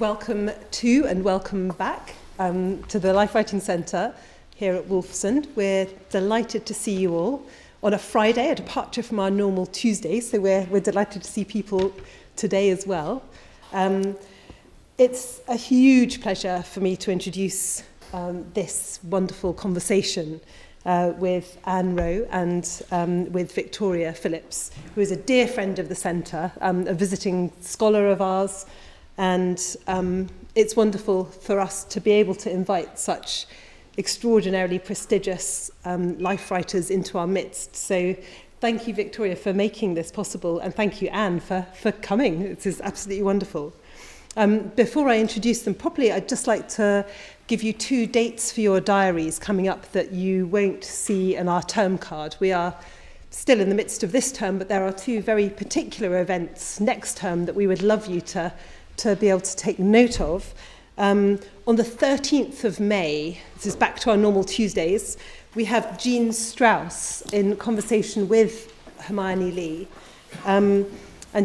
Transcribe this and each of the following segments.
Welcome to and welcome back to the Life Writing Centre here at Wolfson. We're delighted to see you all on a Friday, a departure from our normal Tuesdays, so we're delighted to see people today as well. It's a huge pleasure for me to introduce this wonderful conversation with Ann Wroe and with Victoria Phillips, who is a dear friend of the centre, a visiting scholar of ours, and it's wonderful for us to be able to invite such extraordinarily prestigious life writers into our midst. So thank you, Victoria, for making this possible, and thank you, Anne, for coming. This is absolutely wonderful. Before I introduce them properly, I'd just like to give you 2 dates for your diaries coming up that you won't see in our term card. We are still in the midst of this term, but there are 2 very particular events next term that we would love you to be able to take note of. On the 13th of May, this is back to our normal Tuesdays, we have Jean Strauss in conversation with Hermione Lee. And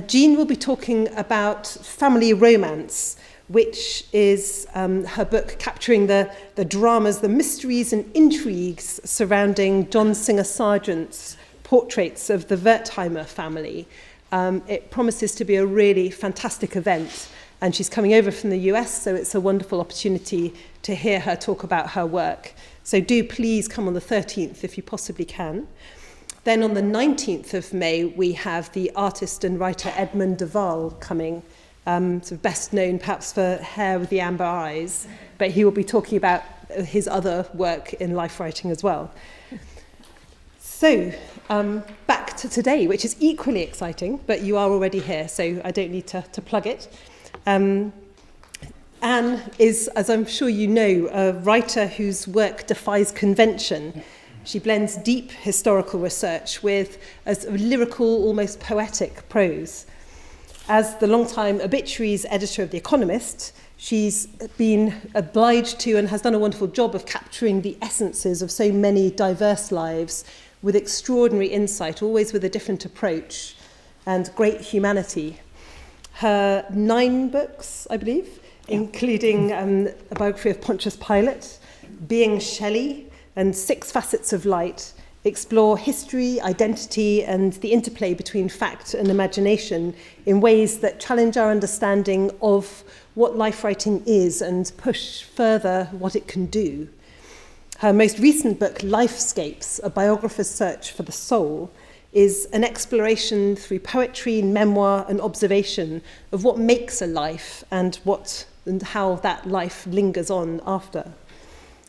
Jean will be talking about family romance, which is her book capturing the dramas, the mysteries and intrigues surrounding John Singer Sargent's portraits of the Wertheimer family. It promises to be a really fantastic event, and she's coming over from the US, so it's a wonderful opportunity to hear her talk about her work. So do please come on the 13th if you possibly can. Then on the 19th of May, we have the artist and writer Edmund de Waal coming, sort of best known perhaps for Hair with the Amber Eyes, but he will be talking about his other work in life writing as well. So back to today, which is equally exciting, but you are already here, so I don't need to plug it. Anne is, as I'm sure you know, a writer whose work defies convention. She blends deep historical research with a sort of lyrical, almost poetic prose. As the longtime obituaries editor of The Economist, she's been obliged to and has done a wonderful job of capturing the essences of so many diverse lives with extraordinary insight, always with a different approach and great humanity. Her 9 books, I believe, including a biography of Pontius Pilate, Being Shelley, and 6 Facets of Light, explore history, identity, and the interplay between fact and imagination in ways that challenge our understanding of what life writing is and push further what it can do. Her most recent book, Lifescapes, A Biographer's Search for the Soul, is an exploration through poetry, memoir, and observation of what makes a life and how that life lingers on after.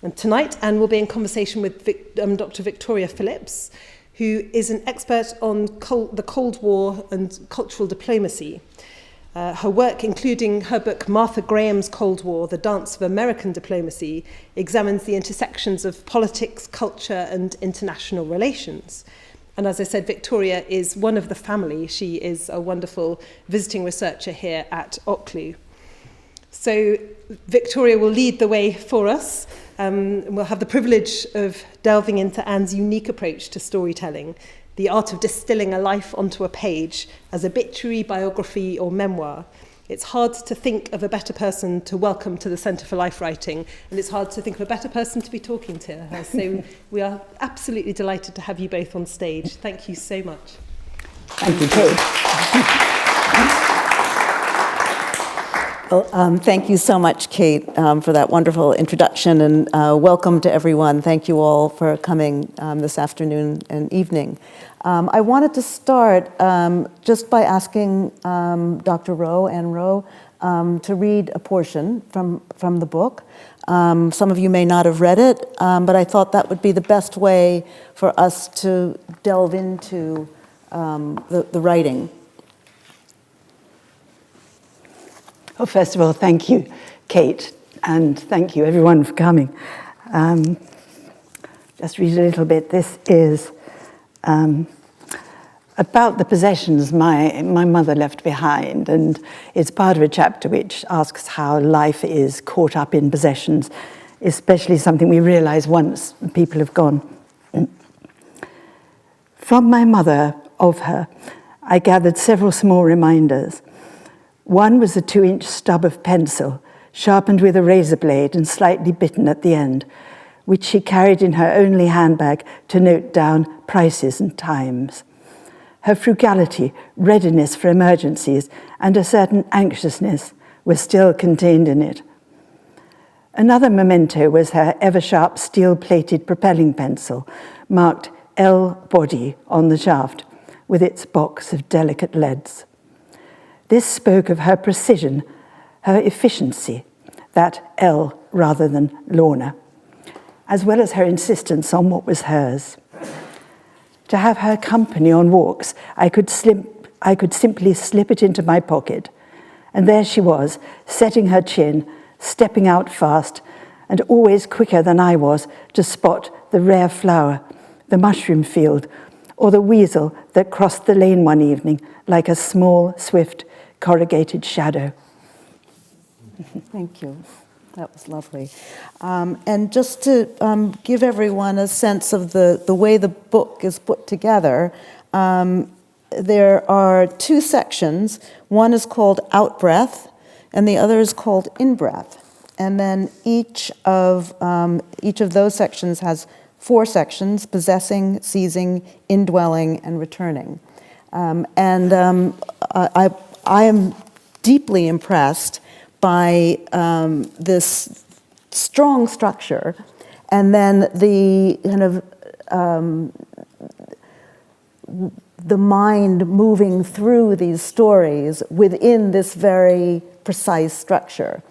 And tonight, Anne will be in conversation with Dr Victoria Phillips, who is an expert on the Cold War and cultural diplomacy. Her work, including her book Martha Graham's Cold War, The Dance of American Diplomacy, examines the intersections of politics, culture, and international relations. And as I said, Victoria is one of the family. She is a wonderful visiting researcher here at OCLU. So Victoria will lead the way for us. We'll have the privilege of delving into Anne's unique approach to storytelling, the art of distilling a life onto a page as obituary, biography, or memoir. It's hard to think of a better person to welcome to the Centre for Life Writing, and it's hard to think of a better person to be talking to her. So we are absolutely delighted to have you both on stage. Thank you so much. Thank you, Kate. Well, thank you so much, Kate, for that wonderful introduction, and welcome to everyone. Thank you all for coming this afternoon and evening. I wanted to start just by asking Dr. Wroe, Ann Wroe, to read a portion from the book. Some of you may not have read it, but I thought that would be the best way for us to delve into the writing. Well, first of all, thank you, Kate, and thank you, everyone, for coming. Just read a little bit. This is about the possessions my mother left behind, and it's part of a chapter which asks how life is caught up in possessions, especially something we realize once people have gone. From my mother, of her, I gathered several small reminders. One was a 2-inch stub of pencil, sharpened with a razor blade and slightly bitten at the end, which she carried in her only handbag to note down prices and times. Her frugality, readiness for emergencies, and a certain anxiousness were still contained in it. Another memento was her ever-sharp steel-plated propelling pencil, marked L body on the shaft, with its box of delicate leads. This spoke of her precision, her efficiency, that L rather than Lorna, as well as her insistence on what was hers. To have her company on walks, I could simply slip it into my pocket, and there she was, setting her chin, stepping out fast, and always quicker than I was to spot the rare flower, the mushroom field, or the weasel that crossed the lane one evening like a small, swift, corrugated shadow. Thank you. That was lovely. And just to give everyone a sense of the way the book is put together, there are 2 sections. One is called Out Breath, and the other is called In Breath. And then each of those sections has 4 sections: possessing, seizing, indwelling, and returning. I am deeply impressed by this strong structure, and then the kind of the mind moving through these stories within this very precise structure.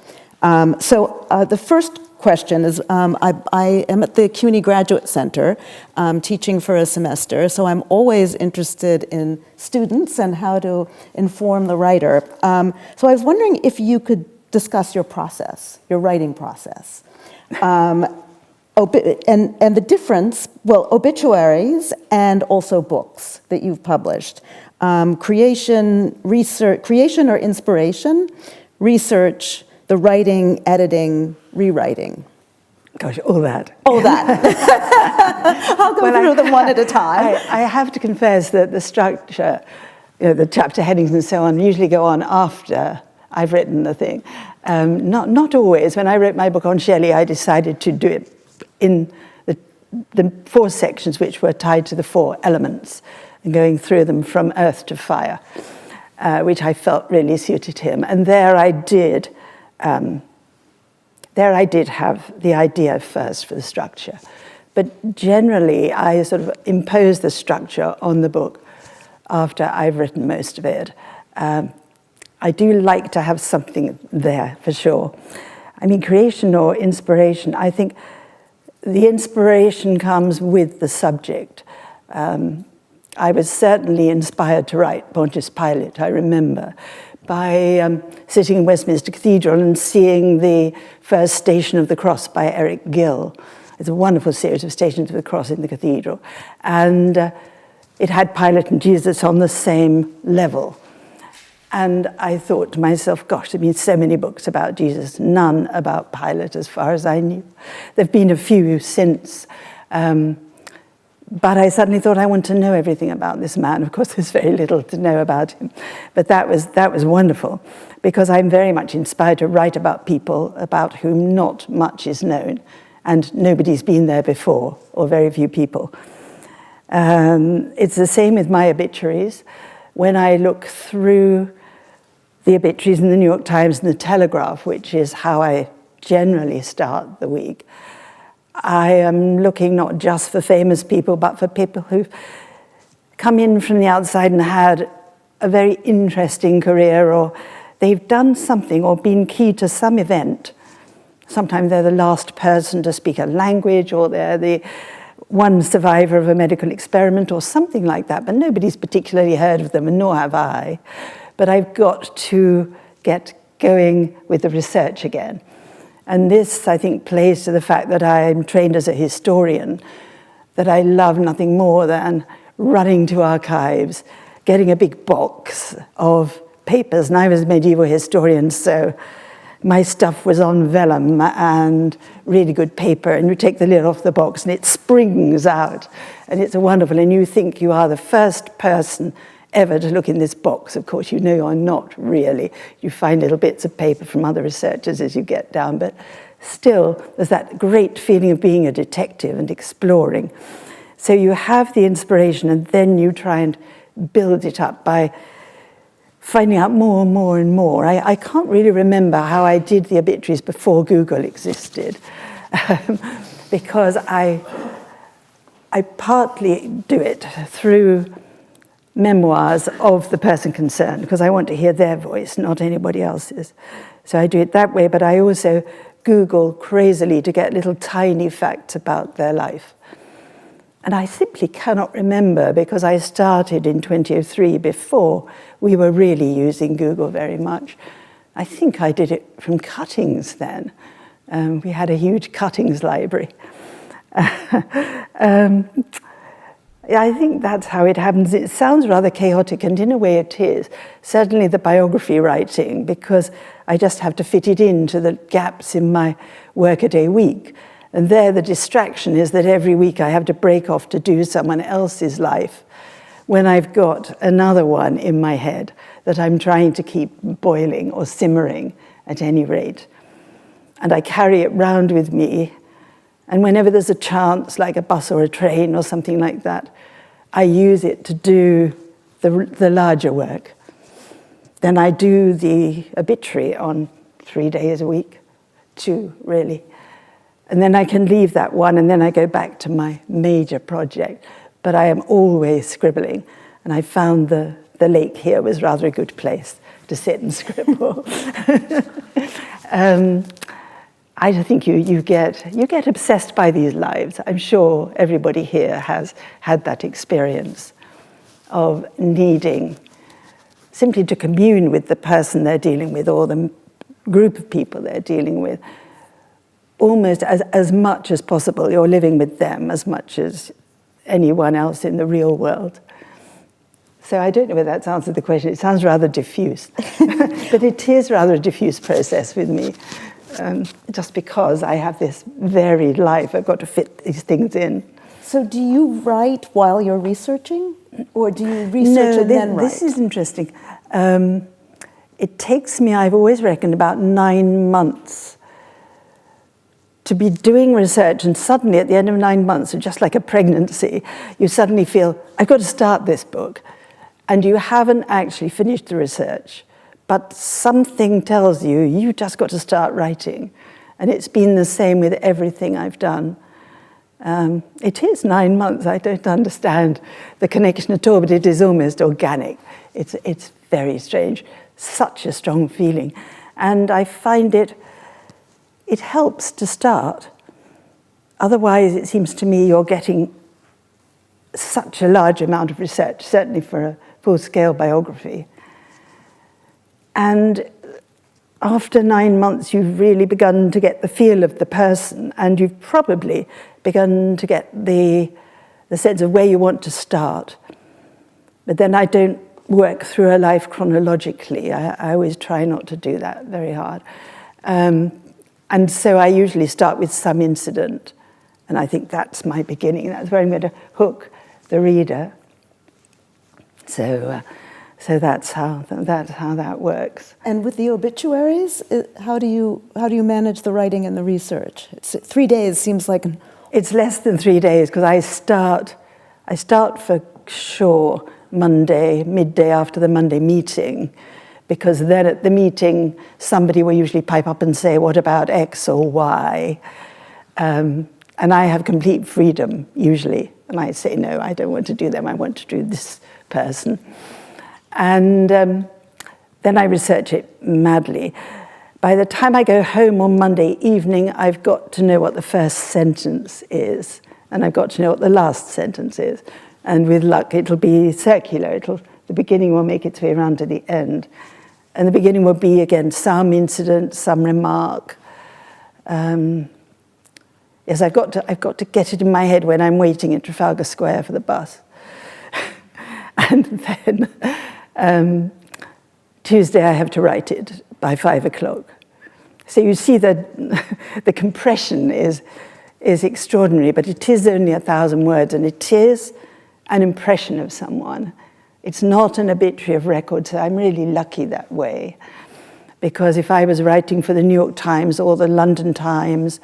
So the first question is, I am at the CUNY Graduate Center teaching for a semester, so I'm always interested in students and how to inform the writer. So I was wondering if you could discuss your process, your writing process. And the difference, well, obituaries and also books that you've published. Creation or inspiration, research, the writing, editing, rewriting. Gosh, all that. All that. I'll go through them one at a time. I have to confess that the structure, the chapter headings and so on, usually go on after I've written the thing. Not always. When I wrote my book on Shelley, I decided to do it in the 4 sections which were tied to the 4 elements and going through them from earth to fire, which I felt really suited him. And there I did have the idea first for the structure. But generally, I sort of impose the structure on the book after I've written most of it. I do like to have something there, for sure. I mean, creation or inspiration, I think the inspiration comes with the subject. I was certainly inspired to write Pontius Pilate, I remember, by sitting in Westminster Cathedral and seeing the first Station of the Cross by Eric Gill. It's a wonderful series of Stations of the Cross in the cathedral. And it had Pilate and Jesus on the same level. And I thought to myself, gosh, there have been so many books about Jesus, none about Pilate as far as I knew. There have been a few since. But I suddenly thought I want to know everything about this man. Of course, there's very little to know about him. But that was wonderful, because I'm very much inspired to write about people about whom not much is known, and nobody's been there before, or very few people. It's the same with my obituaries. When I look through the obituaries in the New York Times and the Telegraph, which is how I generally start the week, I am looking not just for famous people, but for people who've come in from the outside and had a very interesting career, or they've done something or been key to some event. Sometimes they're the last person to speak a language, or they're the one survivor of a medical experiment or something like that, but nobody's particularly heard of them, and nor have I. But I've got to get going with the research again. And this, I think, plays to the fact that I'm trained as a historian, that I love nothing more than running to archives, getting a big box of papers. And I was a medieval historian, so my stuff was on vellum and really good paper, and you take the lid off the box and it springs out, and it's wonderful, and you think you are the first person ever to look in this box. Of course, you know you're not really. You find little bits of paper from other researchers as you get down, but still, there's that great feeling of being a detective and exploring. So you have the inspiration, and then you try and build it up by finding out more and more and more. I can't really remember how I did the obituaries before Google existed, because I partly do it through memoirs of the person concerned, because I want to hear their voice, not anybody else's. So I do it that way, but I also Google crazily to get little tiny facts about their life. And I simply cannot remember, because I started in 2003 before we were really using Google very much. I think I did it from cuttings then. We had a huge cuttings library. I think that's how it happens. It sounds rather chaotic, and in a way it is. Certainly the biography writing, because I just have to fit it into the gaps in my workaday week. And there the distraction is that every week I have to break off to do someone else's life when I've got another one in my head that I'm trying to keep boiling or simmering at any rate. And I carry it round with me. And whenever there's a chance, like a bus or a train or something like that, I use it to do the larger work. Then I do the obituary on 3 days a week, 2 really. And then I can leave that one, and then I go back to my major project. But I am always scribbling. And I found the lake here was rather a good place to sit and scribble. I think you get obsessed by these lives. I'm sure everybody here has had that experience of needing simply to commune with the person they're dealing with, or the group of people they're dealing with, almost as much as possible. You're living with them as much as anyone else in the real world. So I don't know whether that's answered the question. It sounds rather diffuse, but it is rather a diffuse process with me. Just because I have this varied life, I've got to fit these things in. So do you write while you're researching? Or do you research and then write? This is interesting. It takes me, I've always reckoned, about 9 months to be doing research, and suddenly at the end of 9 months, just like a pregnancy, you suddenly feel, I've got to start this book. And you haven't actually finished the research, but something tells you, you just got to start writing. And it's been the same with everything I've done. It is 9 months. I don't understand the connection at all, but it is almost organic. It's very strange. Such a strong feeling. And I find it helps to start. Otherwise, it seems to me you're getting such a large amount of research, certainly for a full-scale biography. And after 9 months, you've really begun to get the feel of the person, and you've probably begun to get the sense of where you want to start. But then I don't work through a life chronologically. I always try not to do that very hard. And so I usually start with some incident, and I think that's my beginning. That's where I'm going to hook the reader. So that's how that works. And with the obituaries, how do you manage the writing and the research? 3 days seems like It's less than 3 days, because I start for sure Monday, midday after the Monday meeting, because then at the meeting somebody will usually pipe up and say, what about X or Y? And I have complete freedom usually, and I say, no, I don't want to do them, I want to do this person. And then I research it madly. By the time I go home on Monday evening, I've got to know what the first sentence is, and I've got to know what the last sentence is. And with luck, it'll be circular. The beginning will make its way around to the end. And the beginning will be, again, some incident, some remark. Yes, I've got to get it in my head when I'm waiting at Trafalgar Square for the bus. And then Tuesday I have to write it by 5 o'clock. So you see that the compression is extraordinary, but it is only 1,000 words, and it is an impression of someone. It's not an obituary of record, so I'm really lucky that way. Because if I was writing for the New York Times or the London Times,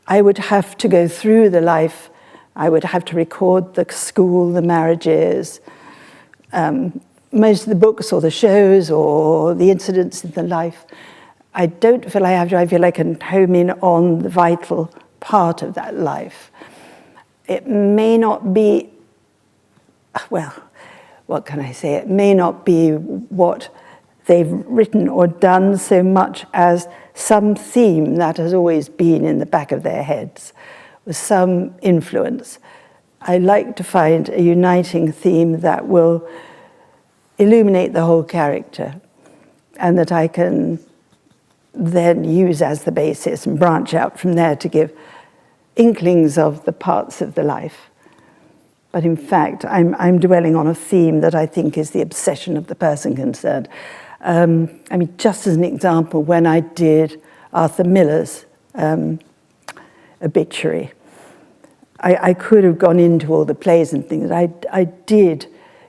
I would have to go through the life. I would have to record the school, the marriages, most of the books or the shows or the incidents in the life. I don't feel I have to. I feel I can home in on the vital part of that life. It may not be, well, what can I say? It may not be what they've written or done so much as some theme that has always been in the back of their heads, with some influence. I like to find a uniting theme that will illuminate the whole character and that I can then use as the basis and branch out from there to give inklings of the parts of the life. But in fact, I'm dwelling on a theme that I think is the obsession of the person concerned. I mean, just as an example, when I did Arthur Miller's obituary, I could have gone into all the plays and things. I did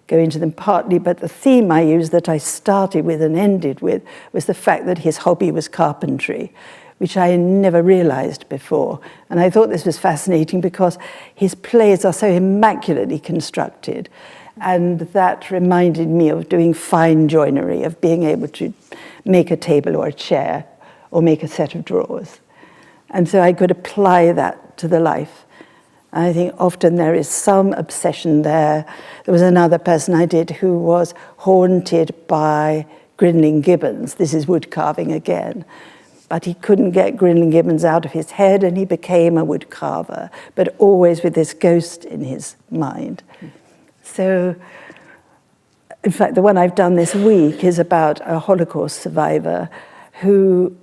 go into them partly, but the theme I used that I started with and ended with was the fact that his hobby was carpentry, which I never realized before. And I thought this was fascinating because his plays are so immaculately constructed. And that reminded me of doing fine joinery, of being able to make a table or a chair or make a set of drawers. And so I could apply that to the life. I think often there is some obsession there. There was another person I did who was haunted by Grinling Gibbons. This is wood carving again. But he couldn't get Grinling Gibbons out of his head and he became a wood carver, but always with this ghost in his mind. So, in fact, the one I've done this week is about a Holocaust survivor whose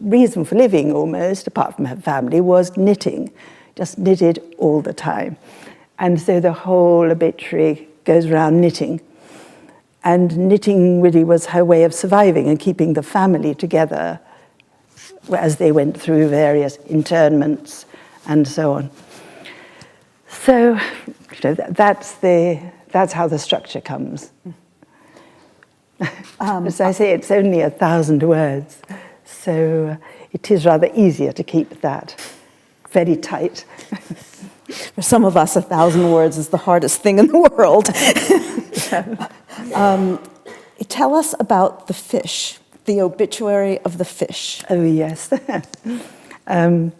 reason for living almost, apart from her family, was knitting. Just knitted all the time. And so the whole obituary goes around knitting. And knitting really was her way of surviving and keeping the family together as they went through various internments and so on. So that's how the structure comes. As I say, it's only 1,000 words. So it is rather easier to keep that very tight. For some of us, 1,000 words is the hardest thing in the world. Tell us about the fish, the obituary of the fish. Oh, yes. There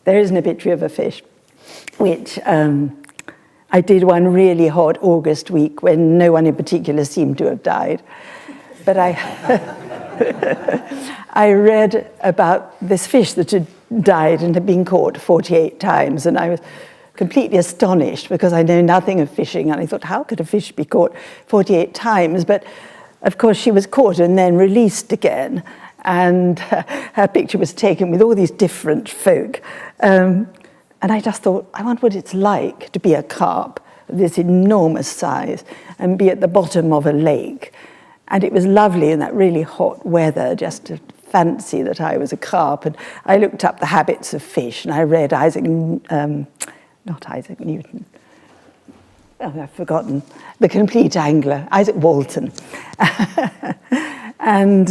is an obituary of a fish, which I did one really hot August week when no one in particular seemed to have died. But I read about this fish that had died and had been caught 48 times, and I was completely astonished because I know nothing of fishing, and I thought, how could a fish be caught 48 times? But of course she was caught and then released again, and her picture was taken with all these different folk. And I just thought, I wonder what it's like to be a carp of this enormous size and be at the bottom of a lake. And it was lovely in that really hot weather just to fancy that I was a carp. And I looked up the habits of fish, and I read not Isaac Newton. Oh, I've forgotten. The Complete Angler, Isaac Walton. And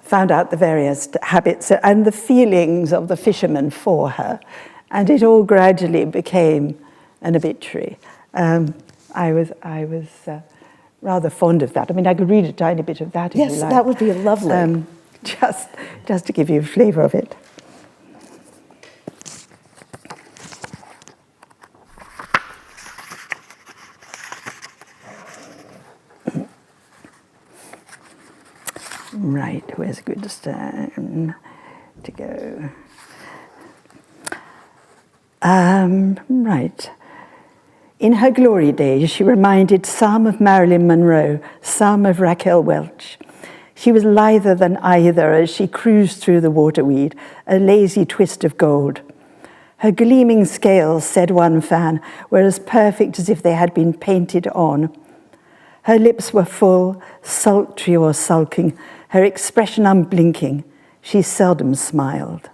found out the various habits and the feelings of the fishermen for her. And it all gradually became an obituary. I was rather fond of that. I mean, I could read a tiny bit of that if you like. Yes, that would be lovely. Just to give you a flavour of it. Right, where's a good stand to go? Right. In her glory days, she reminded some of Marilyn Monroe, some of Raquel Welch. She was lither than either as she cruised through the waterweed, a lazy twist of gold. Her gleaming scales, said one fan, were as perfect as if they had been painted on. Her lips were full, sultry or sulking, her expression unblinking. She seldom smiled.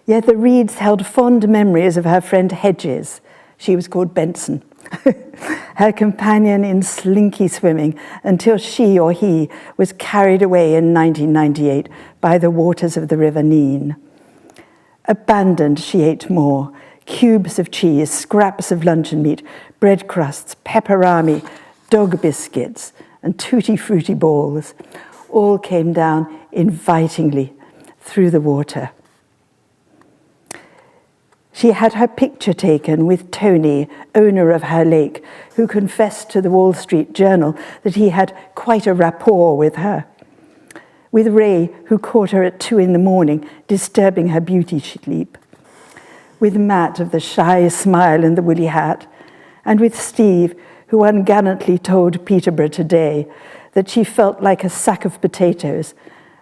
Yet the Reeds held fond memories of her friend Hedges. She was called Benson, her companion in slinky swimming, until she or he was carried away in 1998 by the waters of the River Nene. Abandoned, she ate more. Cubes of cheese, scraps of luncheon meat, bread crusts, pepperami, dog biscuits, and tutti frutti balls all came down invitingly through the water. She had her picture taken with Tony, owner of her lake, who confessed to the Wall Street Journal that he had quite a rapport with her. With Ray, who caught her at 2 a.m, disturbing her beauty sleep. With Matt of the shy smile and the woolly hat. And with Steve, who ungallantly told Peterborough Today that she felt like a sack of potatoes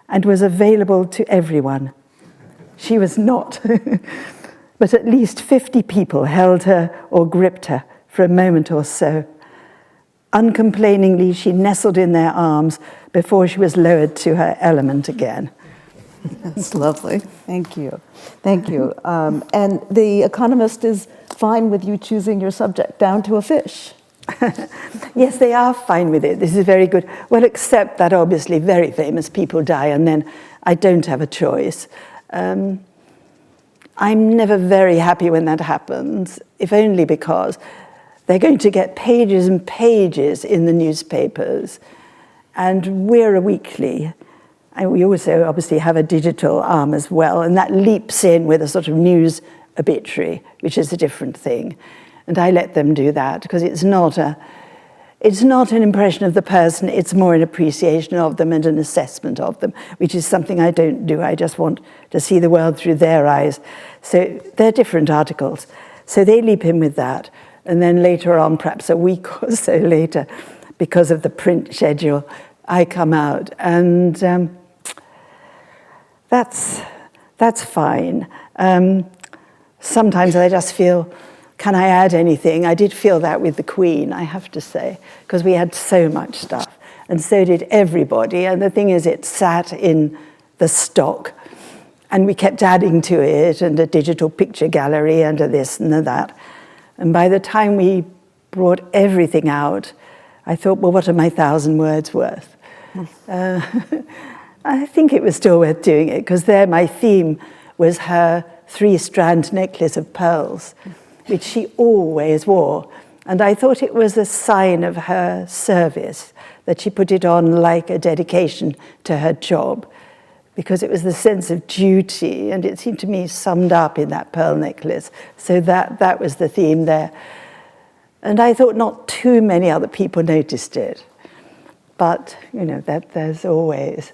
and was available to everyone. She was not. But at least 50 people held her or gripped her for a moment or so. Uncomplainingly, she nestled in their arms before she was lowered to her element again. That's lovely. Thank you. Thank you. And The Economist is fine with you choosing your subject down to a fish. Yes, they are fine with it. This is very good. Well, except that obviously very famous people die, and then I don't have a choice. I'm never very happy when that happens, if only because they're going to get pages and pages in the newspapers, and we're a weekly. And we also obviously have a digital arm as well, and that leaps in with a sort of news obituary, which is a different thing. And I let them do that because it's not an impression of the person, it's more an appreciation of them and an assessment of them, which is something I don't do. I just want to see the world through their eyes. So they're different articles. So they leap in with that. And then later on, perhaps a week or so later, because of the print schedule, I come out. And that's fine. Sometimes I just feel, can I add anything? I did feel that with the Queen, I have to say, because we had so much stuff, and so did everybody. And the thing is, it sat in the stock, and we kept adding to it, and a digital picture gallery, and a this and a that. And by the time we brought everything out, I thought, well, what are my 1,000 words worth? I think it was still worth doing it, because there my theme was her 3-strand necklace of pearls, which she always wore. And I thought it was a sign of her service that she put it on like a dedication to her job, because it was the sense of duty, and it seemed to me summed up in that pearl necklace. So that was the theme there. And I thought not too many other people noticed it. But, you know, that there's always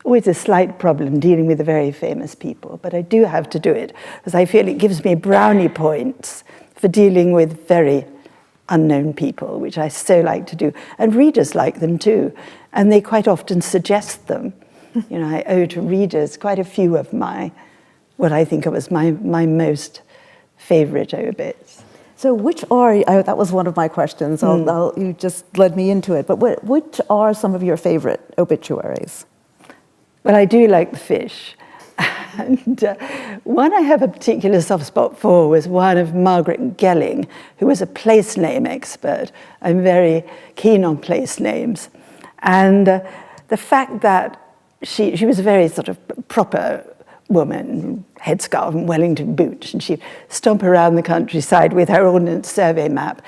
a slight problem dealing with the very famous people. But I do have to do it, because I feel it gives me brownie points for dealing with very unknown people, which I so like to do. And readers like them too. And they quite often suggest them. You know, I owe to readers quite a few of what I think of as my most favorite obits. So which are, that was one of my questions, you just led me into it, but which are some of your favorite obituaries? Well, I do like the fish. And one I have a particular soft spot for was one of Margaret Gelling, who was a place name expert. I'm very keen on place names. And the fact that she was a very sort of proper woman, headscarf and Wellington boots, and she'd stomp around the countryside with her Ordnance Survey map.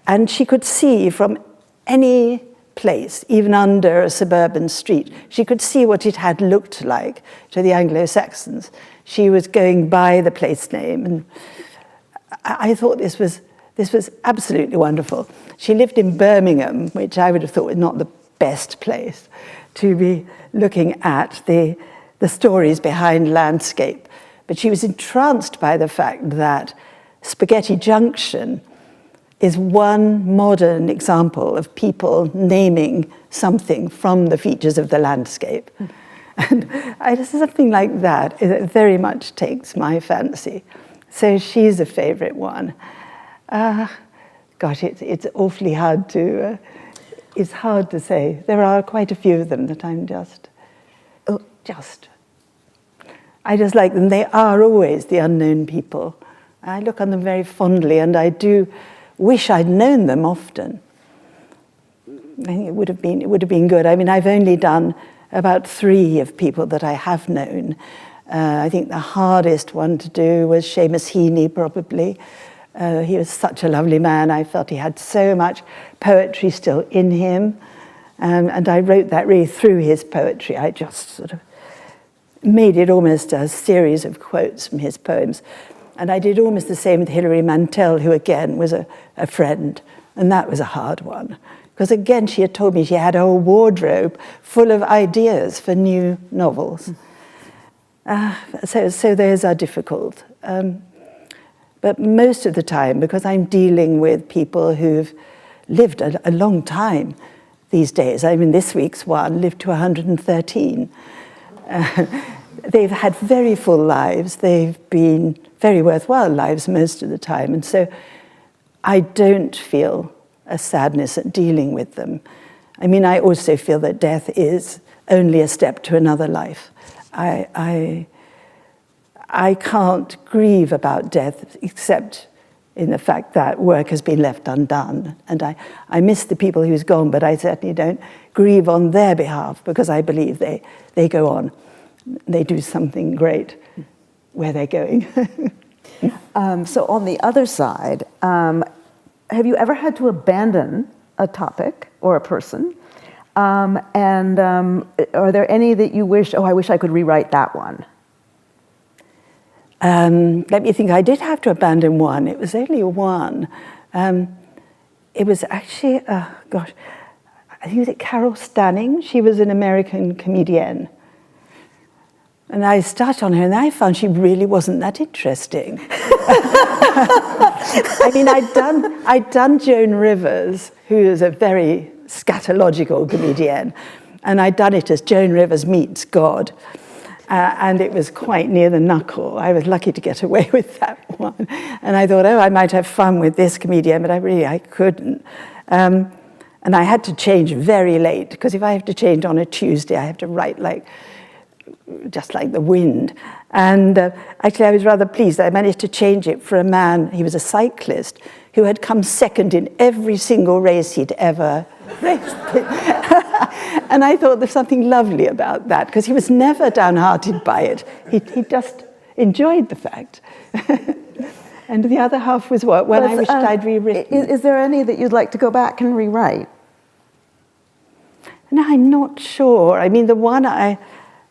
And she could see from any place, even under a suburban street, she could see what it had looked like to the Anglo-Saxons. She was going by the place name, and I thought this was absolutely wonderful. She lived in Birmingham, which I would have thought was not the best place to be looking at the stories behind landscape. But she was entranced by the fact that Spaghetti Junction is one modern example of people naming something from the features of the landscape. And something like that, it very much takes my fancy. So she's a favorite one. Gosh, it's awfully hard to, it's hard to say. There are quite a few of them that I'm I just like them. They are always the unknown people. I look on them very fondly, and I do wish I'd known them often. I think it would have been good. I mean, I've only done about 3 of people that I have known. I think the hardest one to do was Seamus Heaney, probably. He was such a lovely man. I felt he had so much poetry still in him. And I wrote that really through his poetry. I just sort of made it almost a series of quotes from his poems. And I did almost the same with Hilary Mantel, who again was a friend. And that was a hard one. Because again, she had told me she had a whole wardrobe full of ideas for new novels. So those are difficult. But most of the time, because I'm dealing with people who've lived a long time these days, I mean, this week's one lived to 113. They've had very full lives. They've been very worthwhile lives most of the time. And so I don't feel a sadness at dealing with them. I mean, I also feel that death is only a step to another life. I can't grieve about death except in the fact that work has been left undone. And I miss the people who's gone, but I certainly don't grieve on their behalf because I believe they go on. They do something great where they're going. So on the other side, have you ever had to abandon a topic or a person? And are there any that you wish, I wish I could rewrite that one? Let me think. I did have to abandon one. It was only one. It was actually, I think was it Carol Stanning? She was an American comedienne. And I started on her and I found she really wasn't that interesting. I mean, I'd done Joan Rivers, who is a very scatological comedienne, and I'd done it as Joan Rivers meets God. And it was quite near the knuckle. I was lucky to get away with that one. And I thought, I might have fun with this comedian, but I couldn't. And I had to change very late, because if I have to change on a Tuesday, I have to write just like the wind. And actually, I was rather pleased that I managed to change it for a man. He was a cyclist who had come second in every single race he'd ever raced. And I thought there's something lovely about that, because he was never downhearted by it. He just enjoyed the fact. And the other half was what? When I wished I'd rewritten. Is there any that you'd like to go back and rewrite? No, I'm not sure. I mean, the one I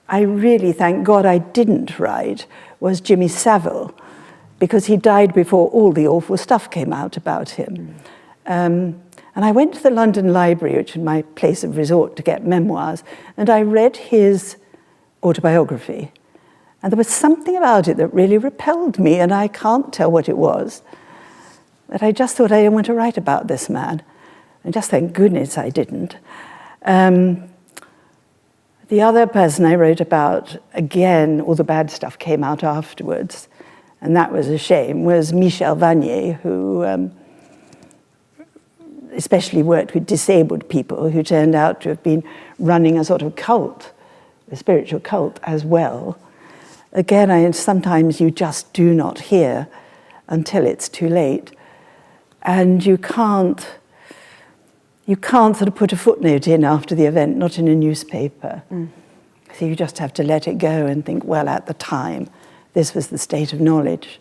really, thank God I didn't write was Jimmy Savile, because he died before all the awful stuff came out about him. And I went to the London Library, which is my place of resort to get memoirs, and I read his autobiography. And there was something about it that really repelled me, and I can't tell what it was. But I just thought I didn't want to write about this man. And just thank goodness I didn't. The other person I wrote about, again, all the bad stuff came out afterwards, and that was a shame, was Michel Vanier, who especially worked with disabled people who turned out to have been running a sort of cult, a spiritual cult as well. Again, sometimes you just do not hear until it's too late. And you can't sort of put a footnote in after the event, not in a newspaper. So you just have to let it go and think, well, at the time, this was the state of knowledge.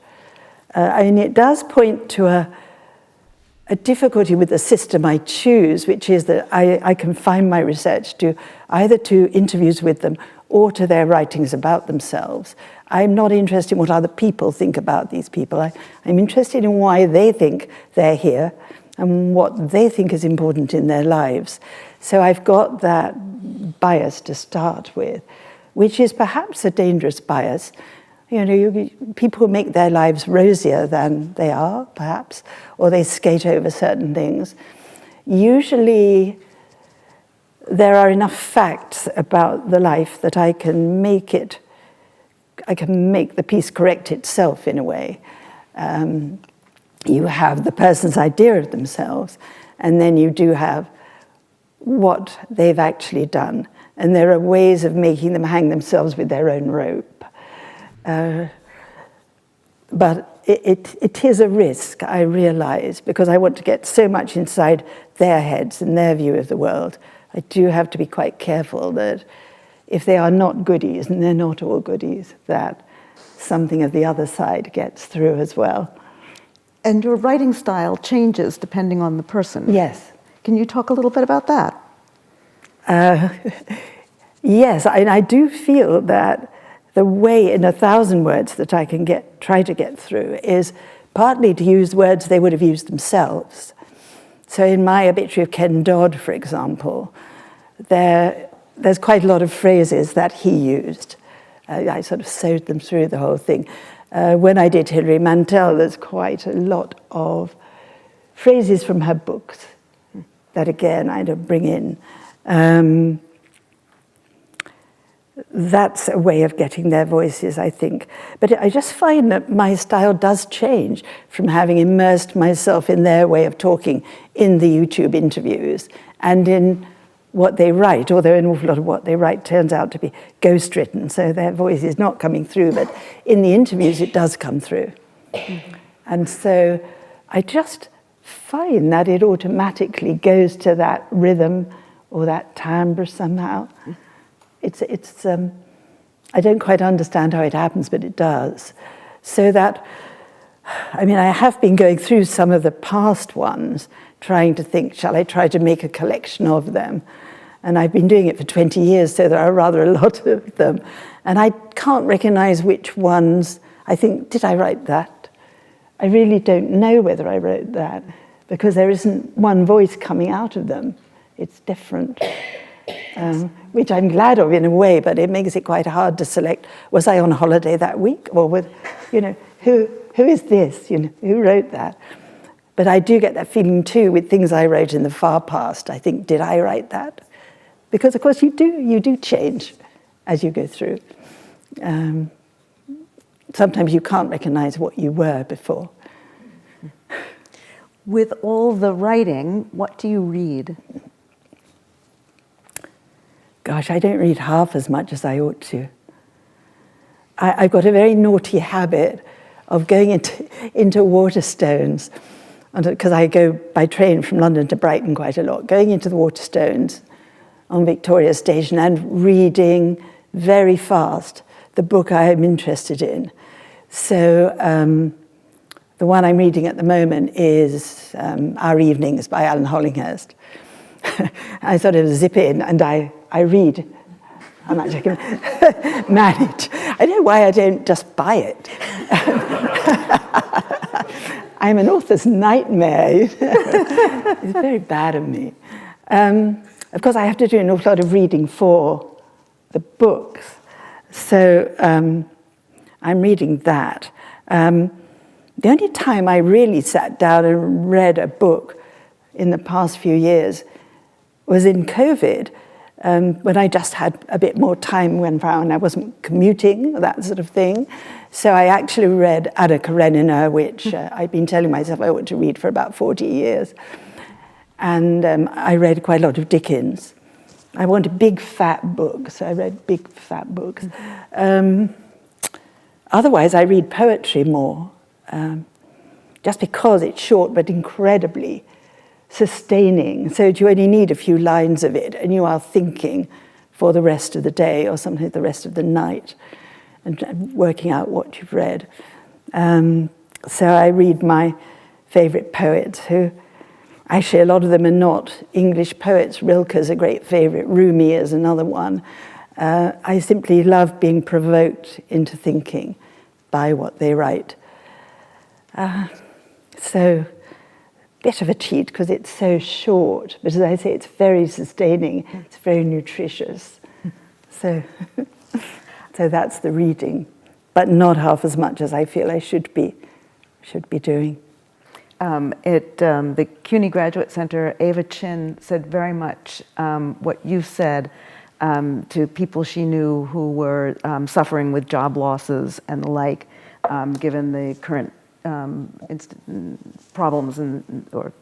I mean, it does point to a difficulty with the system I choose, which is that I confine my research to either to interviews with them or to their writings about themselves. I'm not interested in what other people think about these people. I'm interested in why they think they're here and what they think is important in their lives. So I've got that bias to start with, which is perhaps a dangerous bias. You know, people make their lives rosier than they are, perhaps, or they skate over certain things. Usually, there are enough facts about the life that I can make the piece correct itself in a way. You have the person's idea of themselves, and then you do have what they've actually done. And there are ways of making them hang themselves with their own rope. But it is a risk, I realise, because I want to get so much inside their heads and their view of the world. I do have to be quite careful that if they are not goodies, and they're not all goodies, that something of the other side gets through as well. And your writing style changes depending on the person. Yes. Can you talk a little bit about that? Yes, I do feel that the way in 1,000 words that I can try to get through is partly to use words they would have used themselves. So in my obituary of Ken Dodd, for example, there's quite a lot of phrases that he used. I sort of sewed them through the whole thing. When I did Hilary Mantel, there's quite a lot of phrases from her books that, again, I don't bring in. That's a way of getting their voices, I think. But I just find that my style does change from having immersed myself in their way of talking in the YouTube interviews and in what they write, although an awful lot of what they write turns out to be ghost-written, so their voice is not coming through, but in the interviews it does come through. And so I just find that it automatically goes to that rhythm or that timbre somehow. I don't quite understand how it happens, but it does. So that, I mean, I have been going through some of the past ones, trying to think, shall I try to make a collection of them? And I've been doing it for 20 years, so there are rather a lot of them. And I can't recognize which ones I think, did I write that? I really don't know whether I wrote that, because there isn't one voice coming out of them. It's different. Which I'm glad of in a way, but it makes it quite hard to select, was I on holiday that week? Or with, who is this? Who wrote that? But I do get that feeling too with things I wrote in the far past. I think, did I write that? Because of course you do change as you go through. Sometimes you can't recognize what you were before. With all the writing, what do you read? Gosh, I don't read half as much as I ought to. I've got a very naughty habit of going into Waterstones, because I go by train from London to Brighton quite a lot, going into the Waterstones on Victoria Station and reading very fast the book I am interested in. So the one I'm reading at the moment is Our Evenings by Alan Hollinghurst. I sort of zip in and I read how much I can manage. I don't know why I don't just buy it. I'm an author's nightmare. It's very bad of me. Of course, I have to do an awful lot of reading for the books. So I'm reading that. The only time I really sat down and read a book in the past few years was in COVID, when I just had a bit more time when I wasn't commuting, that sort of thing. So I actually read Anna Karenina, which I've been telling myself I ought to read for about 40 years. And I read quite a lot of Dickens. I want a big fat book, so I read big fat books. Otherwise, I read poetry more, just because it's short but incredibly sustaining. So you only need a few lines of it and you are thinking for the rest of the day or sometimes the rest of the night and working out what you've read. So I read my favorite poets who, actually a lot of them are not English poets. Rilke's a great favorite, Rumi is another one. I simply love being provoked into thinking by what they write. So bit of a cheat because it's so short, but as I say, it's very sustaining, it's very nutritious. So that's the reading, but not half as much as I feel I should be doing. At the CUNY Graduate Center, Ava Chin said very much what you said to people she knew who were suffering with job losses and the like, given the current problems or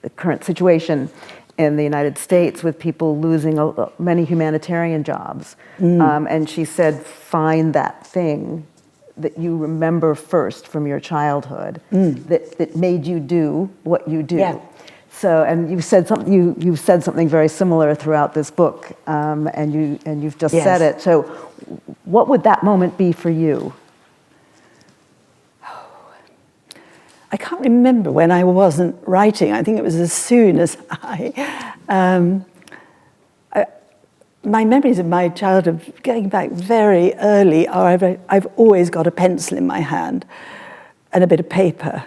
the current situation in the United States with people losing many humanitarian jobs. And she said, find that thing that you remember first from your childhood that made you do what you do. Yeah. So, and you've said something very similar throughout this book, and you've just said it. So, what would that moment be for you? I can't remember when I wasn't writing. I think it was as soon as my memories of my childhood, going back very early, are I've always got a pencil in my hand and a bit of paper.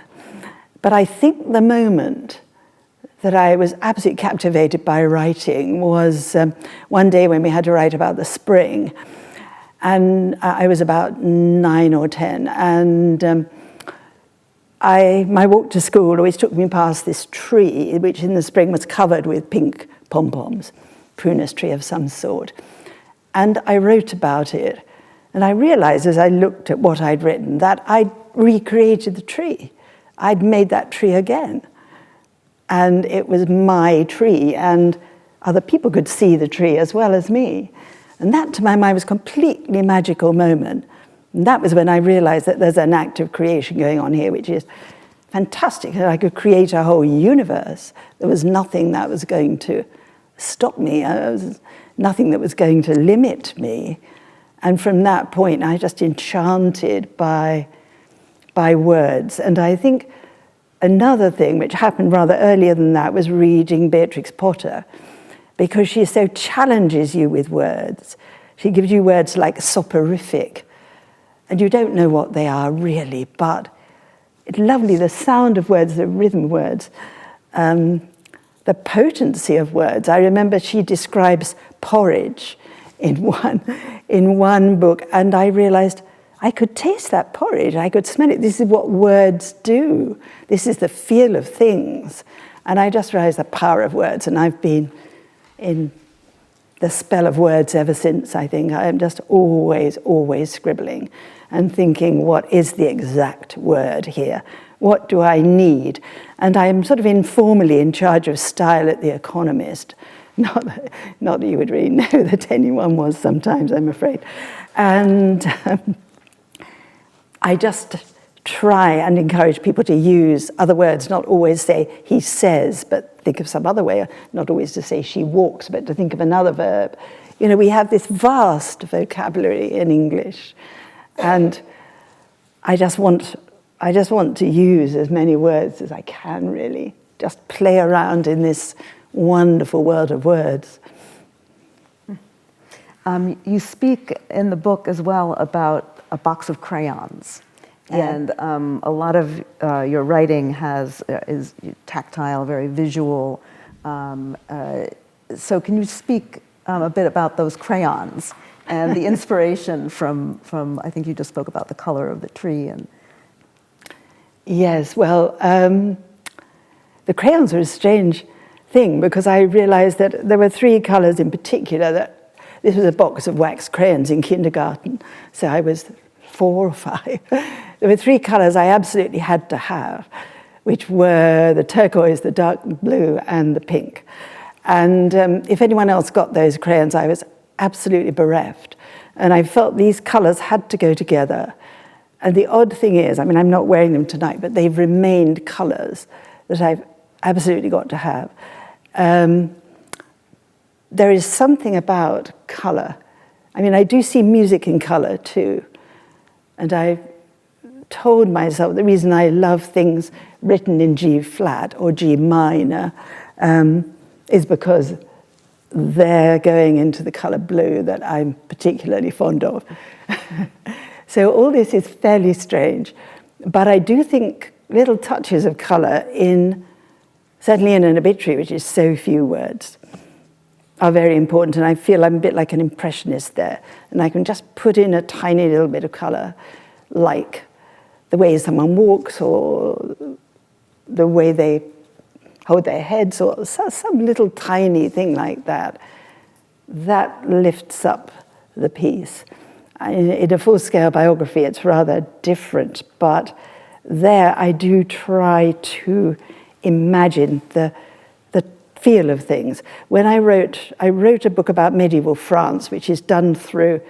But I think the moment that I was absolutely captivated by writing was one day when we had to write about the spring. And I was about 9 or 10. And my walk to school always took me past this tree, which in the spring was covered with pink pom-poms, prunus tree of some sort. And I wrote about it. And I realized as I looked at what I'd written that I'd recreated the tree. I'd made that tree again. And it was my tree, and other people could see the tree as well as me. And that, to my mind, was a completely magical moment. And that was when I realized that there's an act of creation going on here, which is fantastic. That I could create a whole universe. There was nothing that was going to stop me. There was nothing that was going to limit me. And from that point, I just enchanted by words. And I think another thing which happened rather earlier than that was reading Beatrix Potter, because she so challenges you with words. She gives you words like soporific, and you don't know what they are really, but it's lovely, the sound of words, the rhythm of words, the potency of words. I remember she describes porridge in one book, and I realized I could taste that porridge, I could smell it. This is what words do. This is the feel of things. And I just realized the power of words, and I've been in the spell of words ever since, I think. I'm just always scribbling and thinking, what is the exact word here? What do I need? And I'm sort of informally in charge of style at The Economist. Not that you would really know that anyone was sometimes, I'm afraid. And I just try and encourage people to use other words, not always say he says, but think of some other way, not always to say she walks, but to think of another verb. You know, we have this vast vocabulary in English, and I just want to use as many words as I can, really. Just play around in this wonderful world of words. You speak in the book as well about a box of crayons. And a lot of your writing is tactile, very visual. So can you speak a bit about those crayons and the inspiration from I think you just spoke about the color of the tree. And Yes, well, the crayons are a strange thing, because I realized that there were 3 colors in particular. This was a box of wax crayons in kindergarten, so I was 4 or 5. There were 3 colors I absolutely had to have, which were the turquoise, the dark blue, and the pink. And if anyone else got those crayons, I was absolutely bereft. And I felt these colors had to go together. And the odd thing is, I mean, I'm not wearing them tonight, but they've remained colors that I've absolutely got to have. There is something about color. I mean, I do see music in color too. And I've told myself the reason I love things written in G flat or G minor is because they're going into the color blue that I'm particularly fond of. So all this is fairly strange, but I do think little touches of color certainly in an obituary, which is so few words, are very important. And I feel I'm a bit like an impressionist there, and I can just put in a tiny little bit of color, like the way someone walks or the way they hold their heads or some little tiny thing like that. That lifts up the piece. In a full-scale biography, it's rather different, but there I do try to imagine the feel of things. When I wrote a book about medieval France, which is done through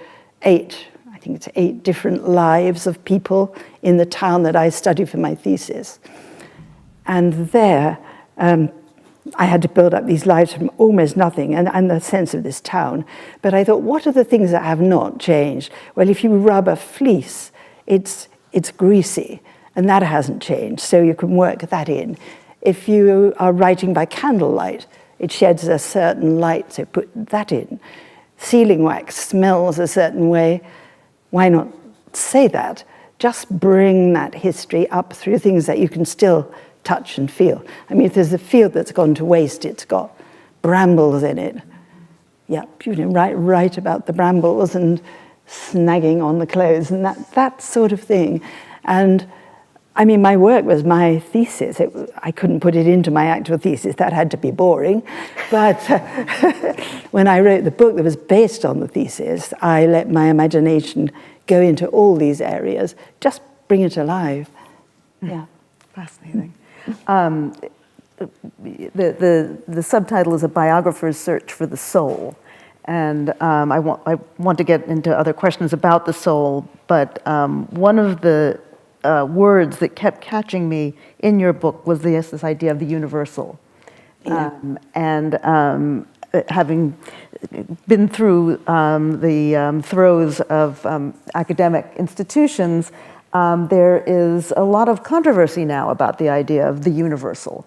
8 think it's 8 different lives of people in the town that I studied for my thesis. And there, I had to build up these lives from almost nothing and the sense of this town. But I thought, what are the things that have not changed? Well, if you rub a fleece, it's greasy, and that hasn't changed, so you can work that in. If you are writing by candlelight, it sheds a certain light, so put that in. Sealing wax smells a certain way. Why not say that? Just bring that history up through things that you can still touch and feel. I mean, if there's a field that's gone to waste, it's got brambles in it. Yeah, you know, write about the brambles and snagging on the clothes and that sort of thing. And I mean, my work was my thesis. I couldn't put it into my actual thesis. That had to be boring. But when I wrote the book that was based on the thesis, I let my imagination go into all these areas. Just bring it alive. Yeah. Fascinating. The subtitle is A Biographer's Search for the Soul. And I want to get into other questions about the soul, but one of the words that kept catching me in your book was this idea of the universal. Yeah. Having been through the throes of academic institutions, there is a lot of controversy now about the idea of the universal.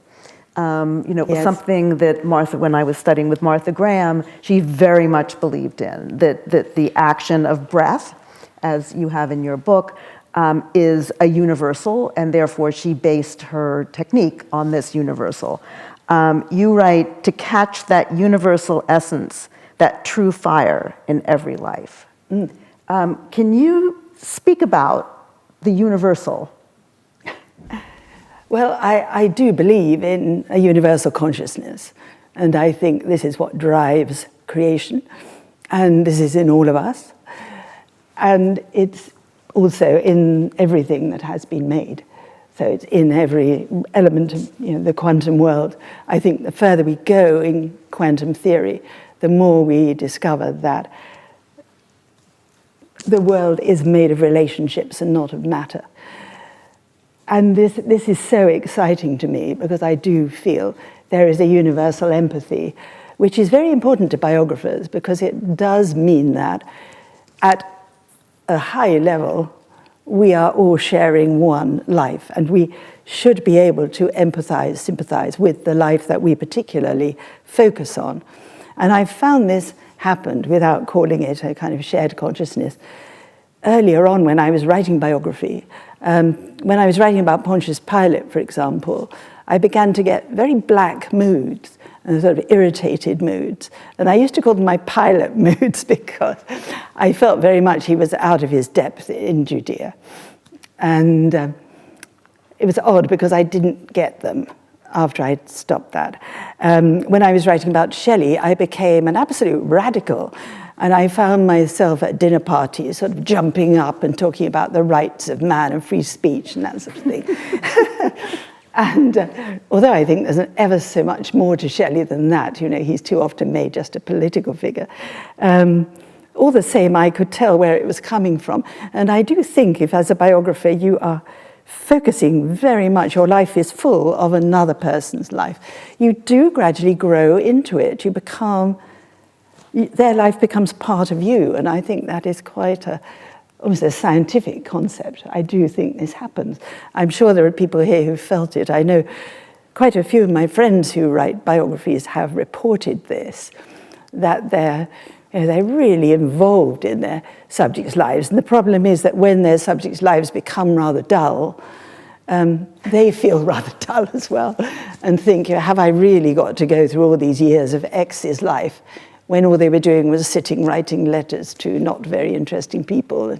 It was something that when I was studying with Martha Graham, she very much believed in, that the action of breath, as you have in your book, is a universal, and therefore she based her technique on this universal. You write, to catch that universal essence, that true fire in every life. Can you speak about the universal? Well, I do believe in a universal consciousness, and I think this is what drives creation, and this is in all of us, and it's also in everything that has been made. So it's in every element of the quantum world. I think the further we go in quantum theory, the more we discover that the world is made of relationships and not of matter. And this is so exciting to me because I do feel there is a universal empathy, which is very important to biographers because it does mean that at a high level, we are all sharing one life, and we should be able to empathize, sympathize with the life that we particularly focus on. And I've found this happened, without calling it a kind of shared consciousness, earlier on when I was writing biography. When I was writing about Pontius Pilate, for example, I began to get very black moods and sort of irritated moods. And I used to call them my Pilate moods because I felt very much he was out of his depth in Judea. And it was odd because I didn't get them after I'd stopped that. When I was writing about Shelley, I became an absolute radical. And I found myself at dinner parties sort of jumping up and talking about the rights of man and free speech and that sort of thing. And although I think there's ever so much more to Shelley than that, he's too often made just a political figure. All the same, I could tell where it was coming from. And I do think if, as a biographer, you are focusing very much, your life is full of another person's life, you do gradually grow into it. You become, their life becomes part of you. And I think that is quite almost a scientific concept. I do think this happens. I'm sure there are people here who felt it. I know quite a few of my friends who write biographies have reported this, that they're really involved in their subjects' lives. And the problem is that when their subjects' lives become rather dull, they feel rather dull as well and think, have I really got to go through all these years of X's life when all they were doing was sitting writing letters to not very interesting people?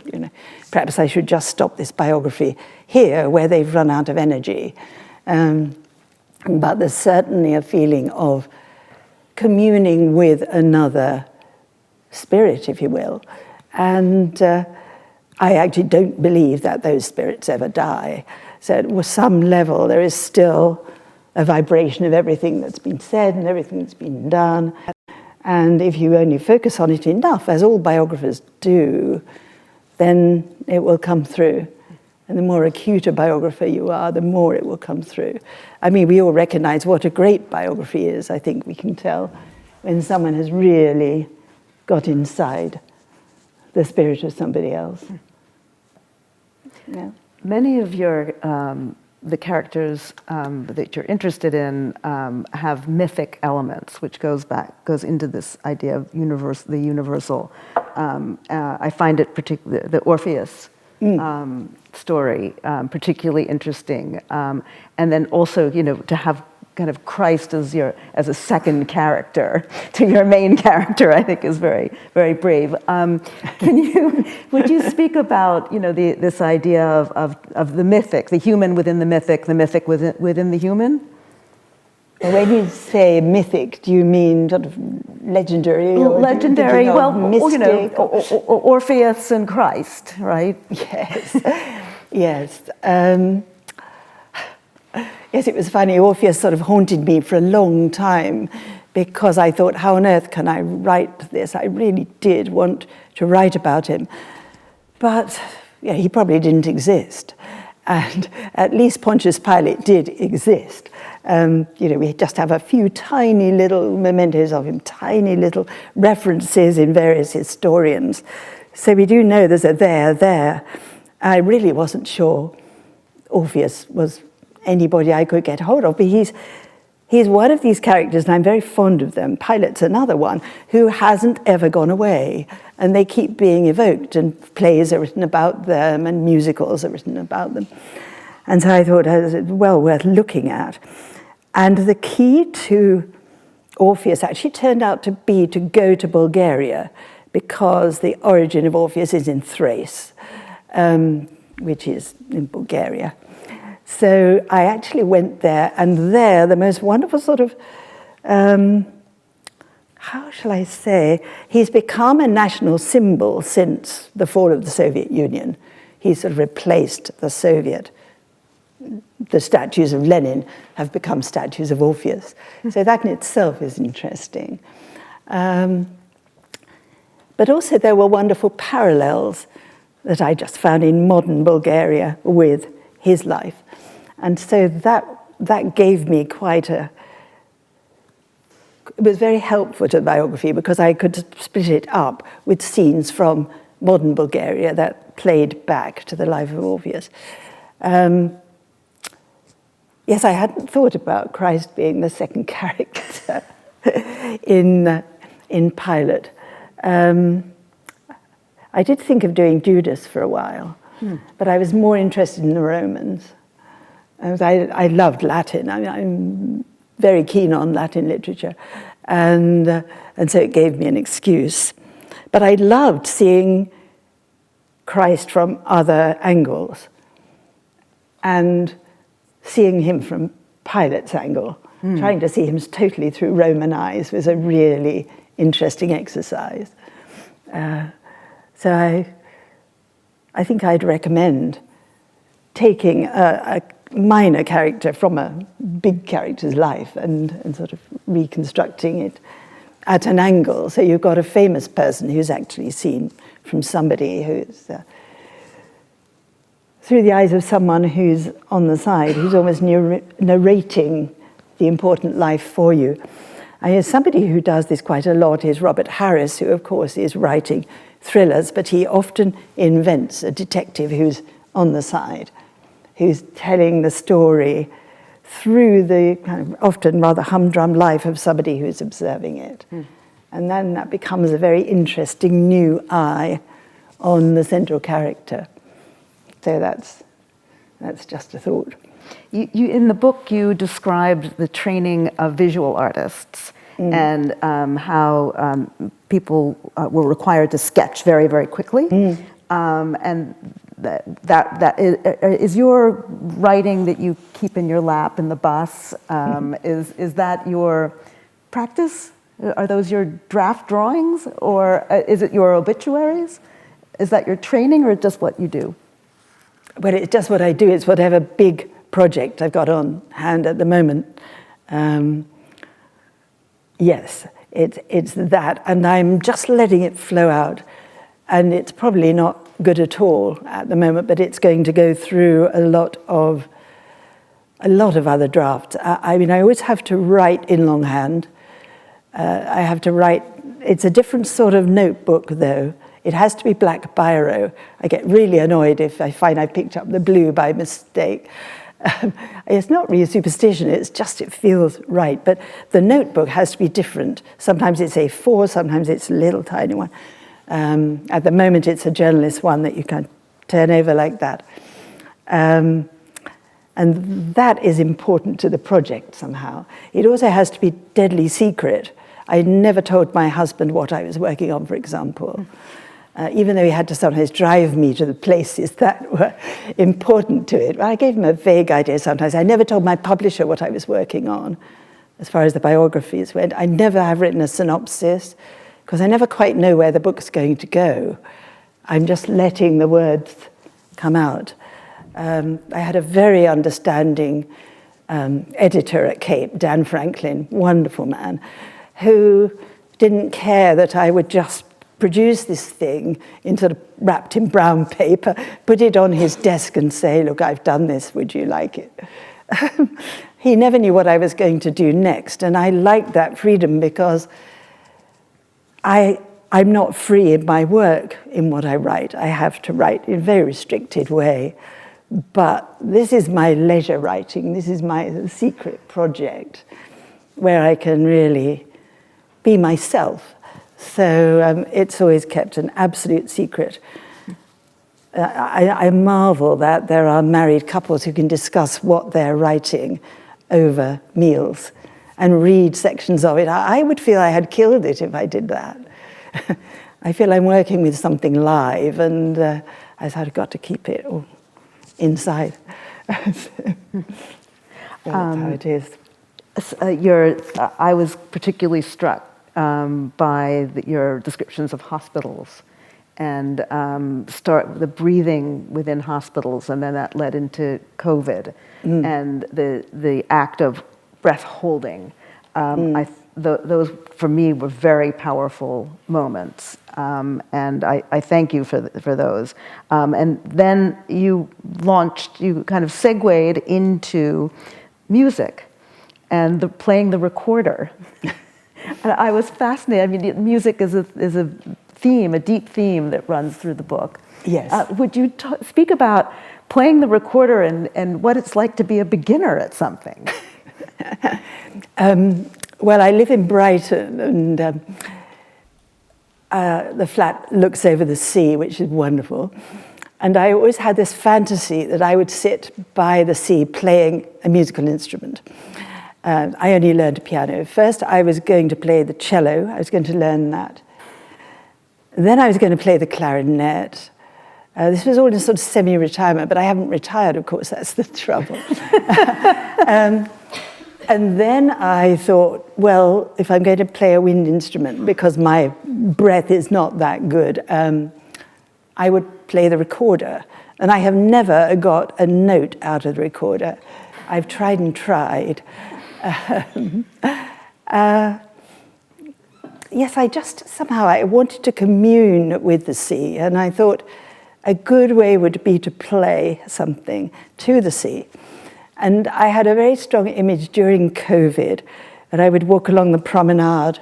Perhaps I should just stop this biography here where they've run out of energy. But there's certainly a feeling of communing with another spirit, if you will. And I actually don't believe that those spirits ever die. So at some level, there is still a vibration of everything that's been said and everything that's been done. And if you only focus on it enough, as all biographers do, then it will come through. And the more acute a biographer you are, the more it will come through. I mean, we all recognize what a great biography is. I think we can tell when someone has really got inside the spirit of somebody else. Yeah. Many of your the characters that you're interested in have mythic elements, which goes into this idea of the universal. I find it particularly the Orpheus story particularly interesting, and then also to have kind of Christ as a second character to your main character, I think is very, very brave. Would you speak about this idea of the mythic, the human within the mythic within the human? When you say mythic, do you mean sort of legendary? Or legendary, mystic? Orpheus and Christ, right? Yes, yes. Yes, it was funny. Orpheus sort of haunted me for a long time because I thought, how on earth can I write this? I really did want to write about him. But yeah, he probably didn't exist. And at least Pontius Pilate did exist. We just have a few tiny little mementos of him, tiny little references in various historians. So we do know there's a there. I really wasn't sure Orpheus was anybody I could get hold of, but he's one of these characters, and I'm very fond of them. Pilate's another one who hasn't ever gone away, and they keep being evoked, and plays are written about them, and musicals are written about them. And so I thought it was well worth looking at. And the key to Orpheus actually turned out to be to go to Bulgaria, because the origin of Orpheus is in Thrace, which is in Bulgaria. So I actually went there, and there the most wonderful sort of, how shall I say, he's become a national symbol since the fall of the Soviet Union. He's sort of replaced the Soviet. The statues of Lenin have become statues of Orpheus. So that in itself is interesting. But also there were wonderful parallels that I just found in modern Bulgaria with his life. And so that gave me it was very helpful to the biography, because I could split it up with scenes from modern Bulgaria that played back to the life of Orpheus. Yes, I hadn't thought about Christ being the second character in Pilate. I did think of doing Judas for a while, but I was more interested in the Romans. I loved Latin. I'm very keen on Latin literature, and so it gave me an excuse. But I loved seeing Christ from other angles, and seeing him from Pilate's angle, trying to see him totally through Roman eyes was a really interesting exercise. So I think I'd recommend taking a minor character from a big character's life and sort of reconstructing it at an angle. So you've got a famous person who's actually seen from somebody who's through the eyes of someone who's on the side, who's almost narrating the important life for you. And somebody who does this quite a lot is Robert Harris, who of course is writing thrillers, but he often invents a detective who's on the side, who's telling the story through the kind of often rather humdrum life of somebody who's observing it. And then that becomes a very interesting new eye on the central character. So that's just a thought. You in the book, you described the training of visual artists and how people were required to sketch very, very quickly. And that is your writing that you keep in your lap in the bus. Is that your practice? Are those your draft drawings, or is it your obituaries? Is that your training, or just what you do? Well, it's just what I do. It's whatever big project I've got on hand at the moment. Yes, it's that, and I'm just letting it flow out. And it's probably not good at all at the moment, but it's going to go through a lot of other drafts. I mean, I always have to write in longhand. I have to write, it's a different sort of notebook though. It has to be black biro. I get really annoyed if I find I picked up the blue by mistake. It's not really a superstition, it's just it feels right. But the notebook has to be different. Sometimes it's A4, sometimes it's a little tiny one. At the moment it's a journalist one that you can turn over like that. And that is important to the project somehow. It also has to be deadly secret. I never told my husband what I was working on, for example. Even though he had to sometimes drive me to the places that were important to it. I gave him a vague idea sometimes. I never told my publisher what I was working on, as far as the biographies went. I never have written a synopsis, because I never quite know where the book's going to go. I'm just letting the words come out. I had a very understanding editor at Cape, Dan Franklin, wonderful man, who didn't care that I would just produce this thing wrapped in brown paper, put it on his desk and say, look, I've done this, would you like it? He never knew what I was going to do next, and I liked that freedom because I'm not free in my work in what I write. I have to write in a very restricted way, but this is my leisure writing, this is my secret project where I can really be myself. So it's always kept an absolute secret. I marvel that there are married couples who can discuss what they're writing over meals and read sections of it. I would feel I had killed it if I did that. I feel I'm working with something live, and I've got to keep it all inside. That's how it is. I was particularly struck by your descriptions of hospitals and start the breathing within hospitals, and then that led into COVID and the act of breath holding. Those for me were very powerful moments, and I thank you for those. And then you kind of segued into music and playing the recorder. And I was fascinated. I mean, music is a theme, a deep theme that runs through the book. Yes. Would you speak about playing the recorder and what it's like to be a beginner at something? Well, I live in Brighton, and the flat looks over the sea, which is wonderful. And I always had this fantasy that I would sit by the sea playing a musical instrument. I only learned piano. First, I was going to play the cello. I was going to learn that. Then I was going to play the clarinet. This was all in sort of semi-retirement, but I haven't retired, of course, that's the trouble. And then I thought, well, if I'm going to play a wind instrument, because my breath is not that good, I would play the recorder. And I have never got a note out of the recorder. I've tried and tried. Yes, I wanted to commune with the sea, and I thought a good way would be to play something to the sea. And I had a very strong image during COVID, and I would walk along the promenade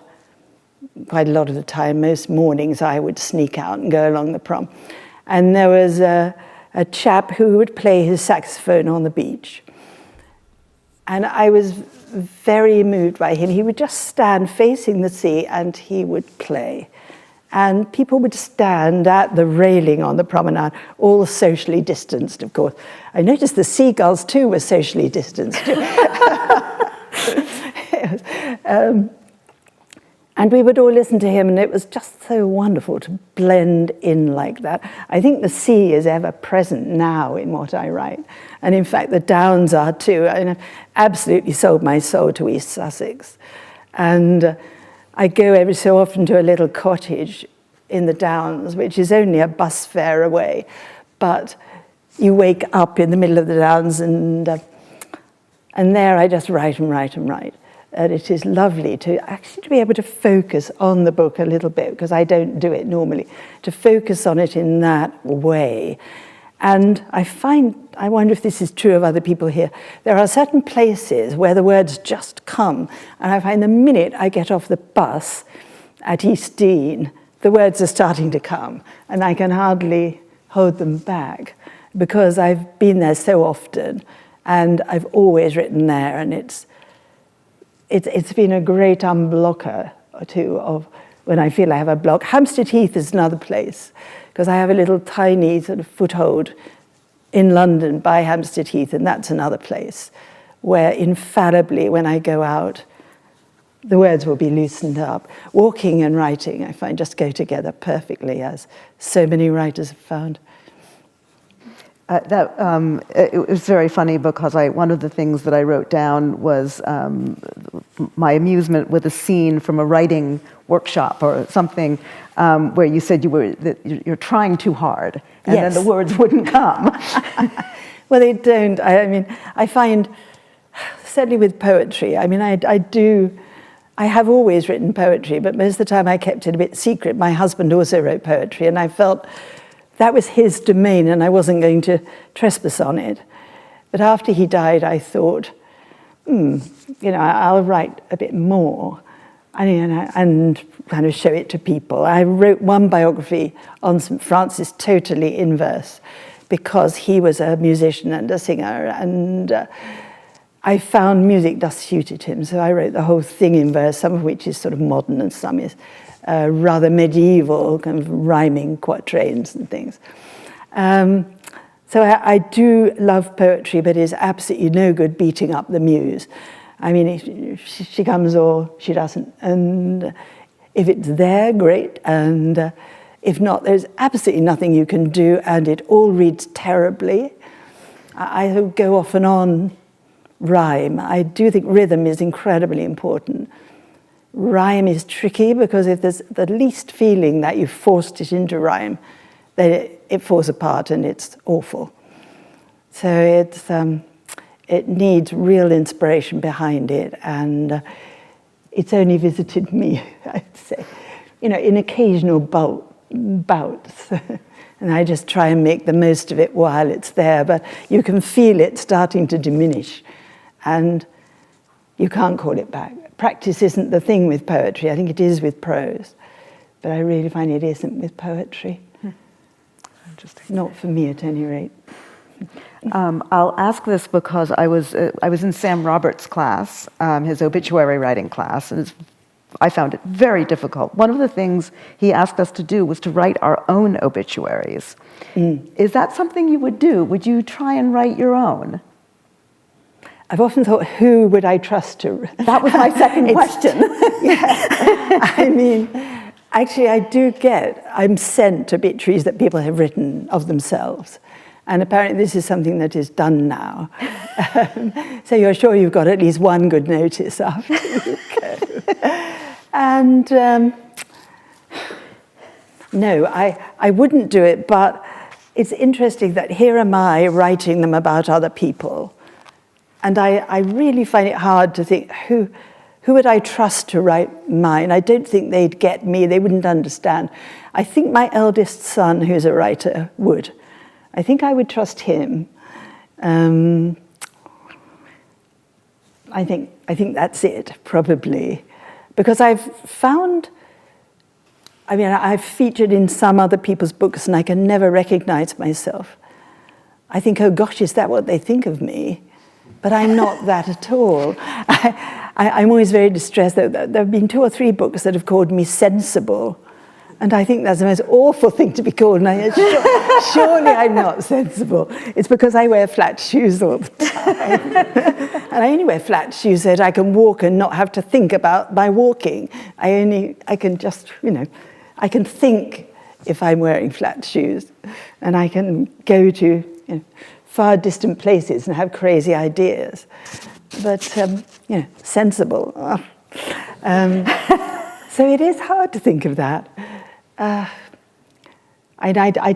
quite a lot of the time. Most mornings I would sneak out and go along the prom. And there was a chap who would play his saxophone on the beach. And I was very moved by him. He would just stand facing the sea and he would play. And people would stand at the railing on the promenade, all socially distanced, of course. I noticed the seagulls, too, were socially distanced. And we would all listen to him, and it was just so wonderful to blend in like that. I think the sea is ever present now in what I write. And in fact, the Downs are too. I've absolutely sold my soul to East Sussex. And I go every so often to a little cottage in the Downs, which is only a bus fare away. But you wake up in the middle of the Downs, and there I just write and write and write. And it is lovely to actually be able to focus on the book a little bit, because I don't do it normally, to focus on it in that way. And I wonder if this is true of other people here, there are certain places where the words just come, and I find the minute I get off the bus at East Dean, the words are starting to come, and I can hardly hold them back, because I've been there so often, and I've always written there, and it's been a great unblocker too of when I feel I have a block. Hampstead Heath is another place, because I have a little tiny sort of foothold in London by Hampstead Heath, and that's another place where infallibly when I go out, the words will be loosened up. Walking and writing, I find, just go together perfectly, as so many writers have found. It was very funny, because one of the things that I wrote down was my amusement with a scene from a writing workshop or something where you said you're trying too hard, and Yes. then the words wouldn't come. Well, they don't. I mean, I find, certainly with poetry, I mean, I have always written poetry, but most of the time I kept it a bit secret. My husband also wrote poetry, and I felt that was his domain, and I wasn't going to trespass on it. But after he died, I thought, I'll write a bit more, and kind of show it to people. I wrote one biography on St. Francis totally in verse, because he was a musician and a singer, and I found music just suited him, so I wrote the whole thing in verse, some of which is sort of modern and some is rather medieval, kind of rhyming quatrains and things. So I do love poetry, but it's absolutely no good beating up the muse. I mean, if she comes or she doesn't, and if it's there, great, and if not, there's absolutely nothing you can do, and it all reads terribly. I go off and on rhyme. I do think rhythm is incredibly important. Rhyme is tricky, because if there's the least feeling that you've forced it into rhyme, then it falls apart and it's awful. So it needs real inspiration behind it, and it's only visited me, I'd say, in occasional bouts. And I just try and make the most of it while it's there, but you can feel it starting to diminish, and you can't call it back. Practice isn't the thing with poetry. I think it is with prose, but I really find it isn't with poetry. Interesting. Not for me, at any rate. I'll ask this because I was in Sam Roberts' class, his obituary writing class, and I found it very difficult. One of the things he asked us to do was to write our own obituaries. Is that something you would do? Would you try and write your own? I've often thought, who would I trust to? That was my second question. Yeah. I mean, actually, I'm sent obituaries that people have written of themselves. And apparently this is something that is done now. So you're sure you've got at least one good notice after you go. And no, I wouldn't do it, but it's interesting that here am I writing them about other people. And I really find it hard to think, who would I trust to write mine? I don't think they'd get me, they wouldn't understand. I think my eldest son, who's a writer, would. I think I would trust him. I think that's it, probably. Because I've featured in some other people's books and I can never recognize myself. I think, oh gosh, is that what they think of me? But I'm not that at all. I'm always very distressed. There have been 2 or 3 books that have called me sensible. And I think that's the most awful thing to be called. And surely I'm not sensible. It's because I wear flat shoes all the time. And I only wear flat shoes so that I can walk and not have to think about my walking. I can just, I can think if I'm wearing flat shoes. And I can go to far distant places and have crazy ideas. But, sensible. So it is hard to think of that. I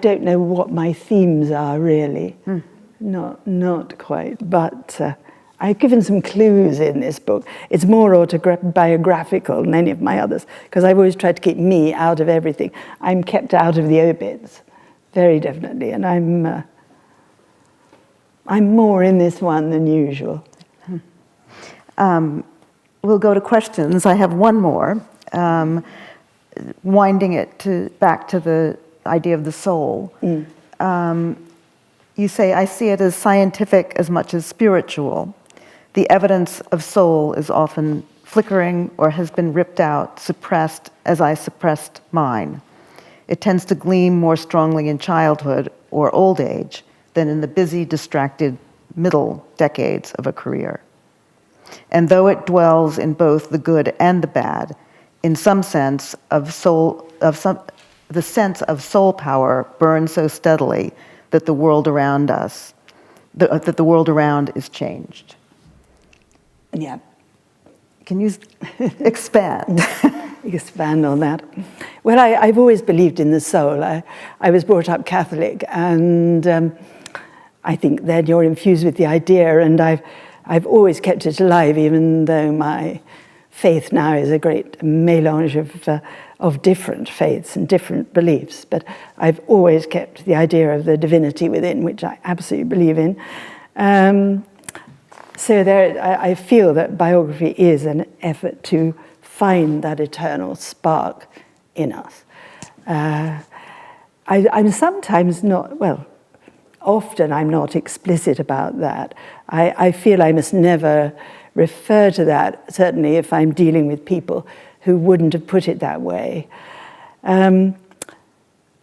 don't know what my themes are, really. Not quite. But I've given some clues in this book. It's more autobiographical than any of my others, because I've always tried to keep me out of everything. I'm kept out of the obits, very definitely, and I'm more in this one than usual. We'll go to questions. I have one more, winding it back to the idea of the soul. You say, I see it as scientific as much as spiritual. The evidence of soul is often flickering or has been ripped out, suppressed as I suppressed mine. It tends to gleam more strongly in childhood or old age than in the busy, distracted middle decades of a career. And though it dwells in both the good and the bad, in some sense of the sense of soul power burns so steadily that the world around us, that the world around is changed. Yeah. Can you expand? Expand on that. Well, I've always believed in the soul. I was brought up Catholic, and I think then you're infused with the idea, and I've always kept it alive, even though my faith now is a great mélange of different faiths and different beliefs. But I've always kept the idea of the divinity within, which I absolutely believe in. So I feel that biography is an effort to find that eternal spark in us. I'm sometimes not, well, often I'm not explicit about that. I feel I must never refer to that, certainly if I'm dealing with people who wouldn't have put it that way.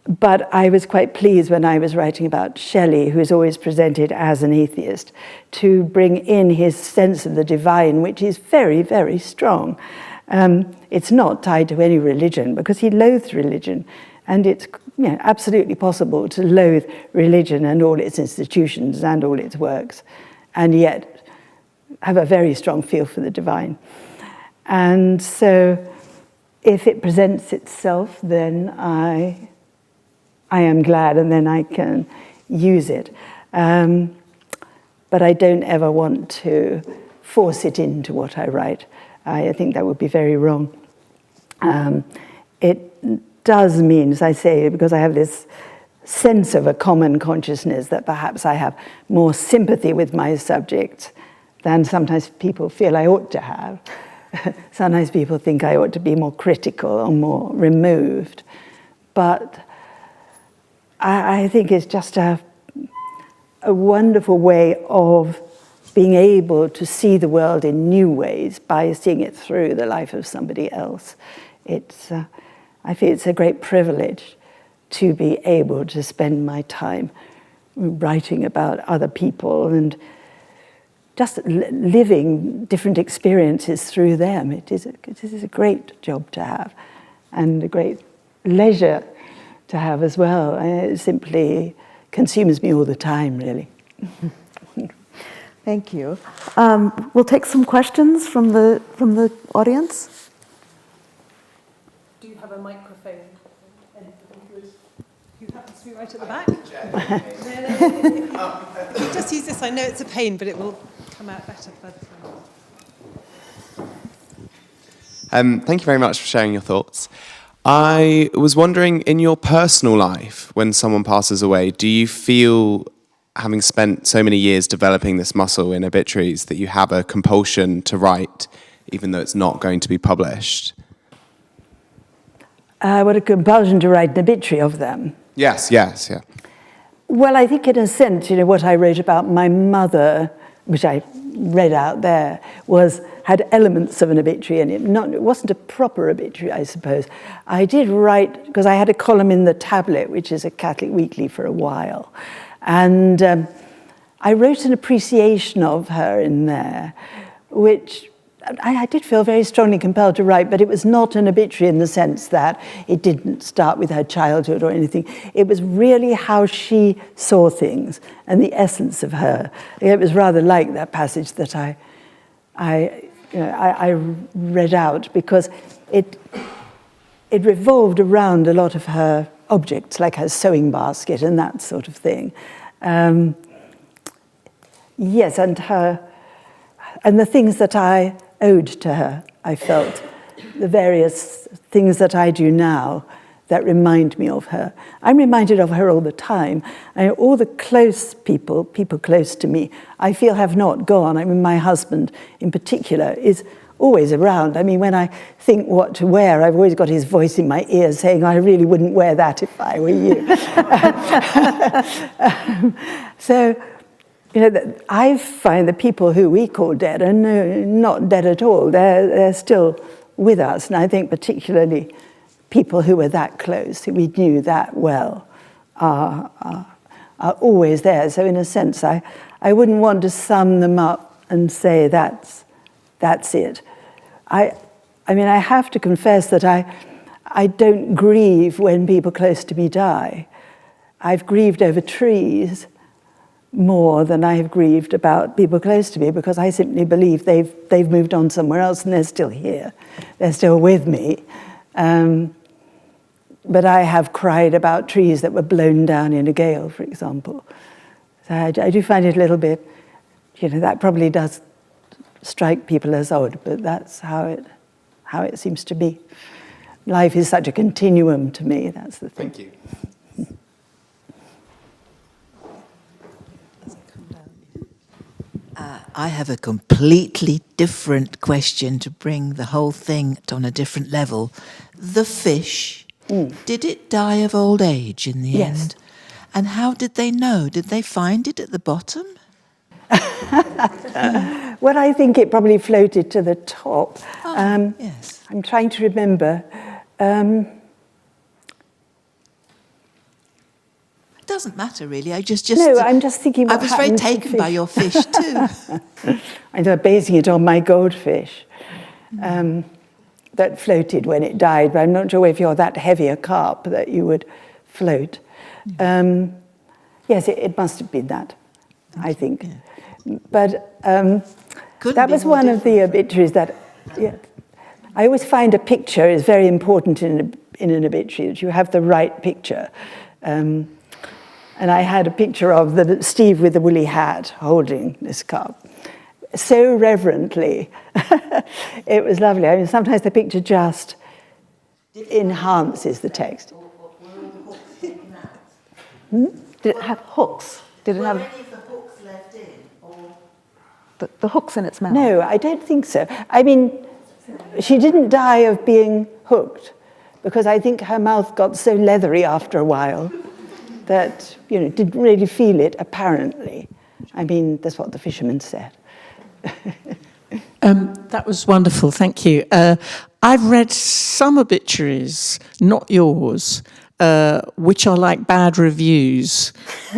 But I was quite pleased when I was writing about Shelley, who is always presented as an atheist, to bring in his sense of the divine, which is very, very strong. It's not tied to any religion, because he loathed religion, and it's absolutely possible to loathe religion and all its institutions and all its works, and yet have a very strong feel for the divine. And so if it presents itself, then I am glad, and then I can use it. But I don't ever want to force it into what I write. I think that would be very wrong. It does mean, as I say, because I have this sense of a common consciousness, that perhaps I have more sympathy with my subject than sometimes people feel I ought to have. Sometimes people think I ought to be more critical or more removed. But I think it's just a wonderful way of being able to see the world in new ways by seeing it through the life of somebody else. I feel it's a great privilege to be able to spend my time writing about other people and just living different experiences through them. It is a great job to have, and a great leisure to have as well. It simply consumes me all the time, really. Thank you. We'll take some questions from the audience. Do you have a microphone? Who happens to be right at the back? If you just use this, I know it's a pain, but it will come out better by the time. Thank you very much for sharing your thoughts. I was wondering, in your personal life, when someone passes away, do you feel, having spent so many years developing this muscle in obituaries, that you have a compulsion to write, even though it's not going to be published? What a compulsion to write an obituary of them. Yes, yeah. Well, I think in a sense, what I wrote about my mother, which I read out there, had elements of an obituary in it. It wasn't a proper obituary, I suppose. I did write, because I had a column in The Tablet, which is a Catholic weekly, for a while. And I wrote an appreciation of her in there, which I did feel very strongly compelled to write, but it was not an obituary in the sense that it didn't start with her childhood or anything. It was really how she saw things and the essence of her. It was rather like that passage that I read out, because it revolved around a lot of her objects, like her sewing basket and that sort of thing. Yes, and and the things that I owed to her, I felt, the various things that I do now that remind me of her. I'm reminded of her all the time. All the close people close to me, I feel have not gone. I mean, my husband in particular is always around. I mean, when I think what to wear, I've always got his voice in my ear saying, I really wouldn't wear that if I were you. So, you know, I find the people who we call dead are not dead at all. They're still with us. And I think particularly people who were that close, who we knew that well, are always there. So in a sense, I wouldn't want to sum them up and say that's it. I mean, I have to confess that I don't grieve when people close to me die. I've grieved over trees more than I have grieved about people close to me, because I simply believe they've moved on somewhere else and they're still here. They're still with me. But I have cried about trees that were blown down in a gale, for example. So I do find it a little bit, you know, that probably does strike people as odd, but that's how it seems to be. Life is such a continuum to me, that's the thing. Thank you. I have a completely different question to bring the whole thing on a different level. The fish, did it die of old age in the end? And how did they know? Did they find it at the bottom? Well, I think it probably floated to the top. Yes. I'm trying to remember. It doesn't matter, really. I'm just thinking what I was very happened to taken by fish. your fish, too. I'm basing it on my goldfish that floated when it died, but I'm not sure if you're that heavy a carp that you would float. Yes, it must have been that, I think. Yeah. But that was one of the obituaries that... Yeah, I always find a picture is very important in an obituary, that you have the right picture. And I had a picture of Steve with the woolly hat holding this cup, so reverently. It was lovely. I mean, sometimes the picture just enhances the text. Did it have hooks? Did it have any of the hooks left in? Or? the hooks in its mouth? No, I don't think so. I mean, she didn't die of being hooked, because I think her mouth got so leathery after a while that, you know, didn't really feel it, apparently. I mean, that's what the fisherman said. That was wonderful, thank you. I've read some obituaries, not yours, which are like bad reviews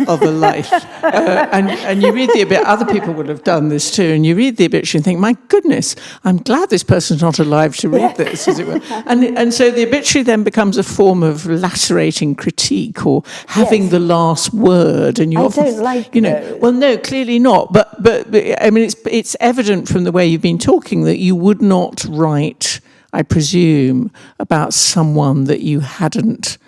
of a life. And you read the obituary, other people would have done this too, and you read the obituary and think, my goodness, I'm glad this person's not alive to read this, as it were. And so the obituary then becomes a form of lacerating critique or having the last word. And you often, don't like those. Well, no, clearly not. But I mean, it's evident from the way you've been talking that you would not write, I presume, about someone that you hadn't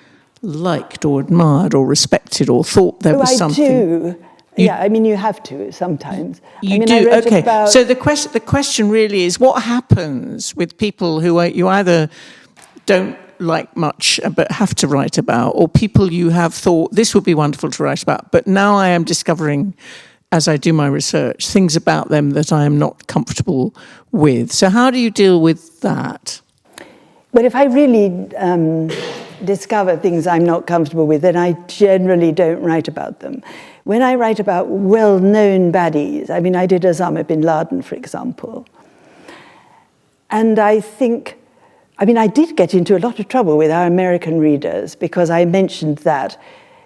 liked or admired or respected or thought there was something. I do. Yeah, I mean, you have to sometimes. You do, okay. So the question really is, what happens with people who you either don't like much but have to write about, or people you have thought, this would be wonderful to write about, but now I am discovering, as I do my research, things about them that I am not comfortable with. So how do you deal with that? But if I really discover things I'm not comfortable with, then I generally don't write about them. When I write about well-known baddies, I mean, I did Osama bin Laden, for example, and I think, I mean, I did get into a lot of trouble with our American readers because I mentioned that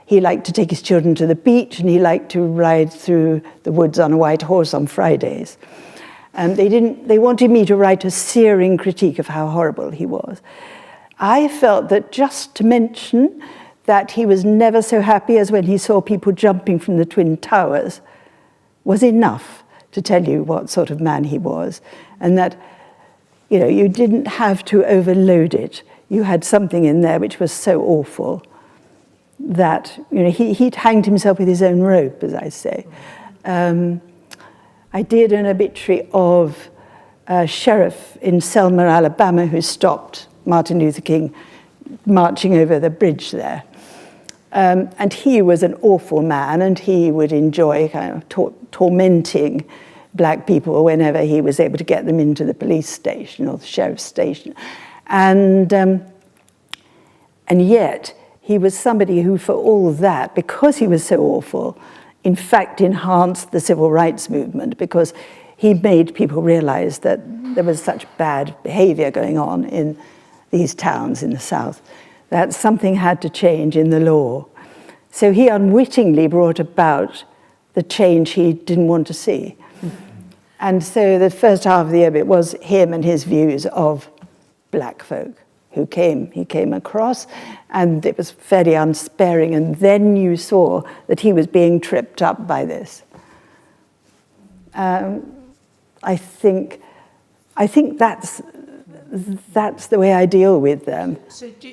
he liked to take his children to the beach and he liked to ride through the woods on a white horse on Fridays. They wanted me to write a searing critique of how horrible he was. I felt that just to mention that he was never so happy as when he saw people jumping from the Twin Towers was enough to tell you what sort of man he was, and that, you know, you didn't have to overload it. You had something in there which was so awful that, you know, he'd hanged himself with his own rope, as I say. I did an obituary of a sheriff in Selma, Alabama, who stopped Martin Luther King marching over the bridge there. And he was an awful man, and he would enjoy kind of tormenting black people whenever he was able to get them into the police station or the sheriff's station. And yet, he was somebody who, for all that, because he was so awful, in fact enhanced the civil rights movement, because he made people realize that there was such bad behavior going on in these towns in the South, that something had to change in the law. So he unwittingly brought about the change he didn't want to see. And so the first half of the obit was him and his views of black folk he came across, and it was fairly unsparing. And then you saw that he was being tripped up by this. I think that's the way I deal with them. So do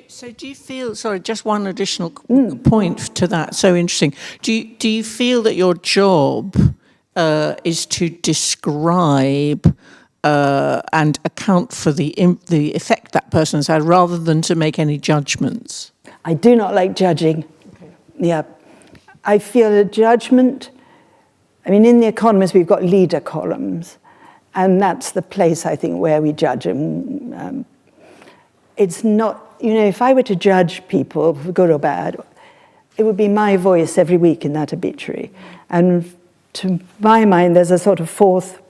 you feel, sorry, just one additional point to that, so interesting. Do you feel that your job is to describe and account for the effect that person has had, rather than to make any judgments? I do not like judging. Okay. Yeah. I feel a judgment, I mean, in The Economist, we've got leader columns, and that's the place, I think, where we judge. And it's not, if I were to judge people, for good or bad, it would be my voice every week in that obituary. And to my mind, there's a sort of fourth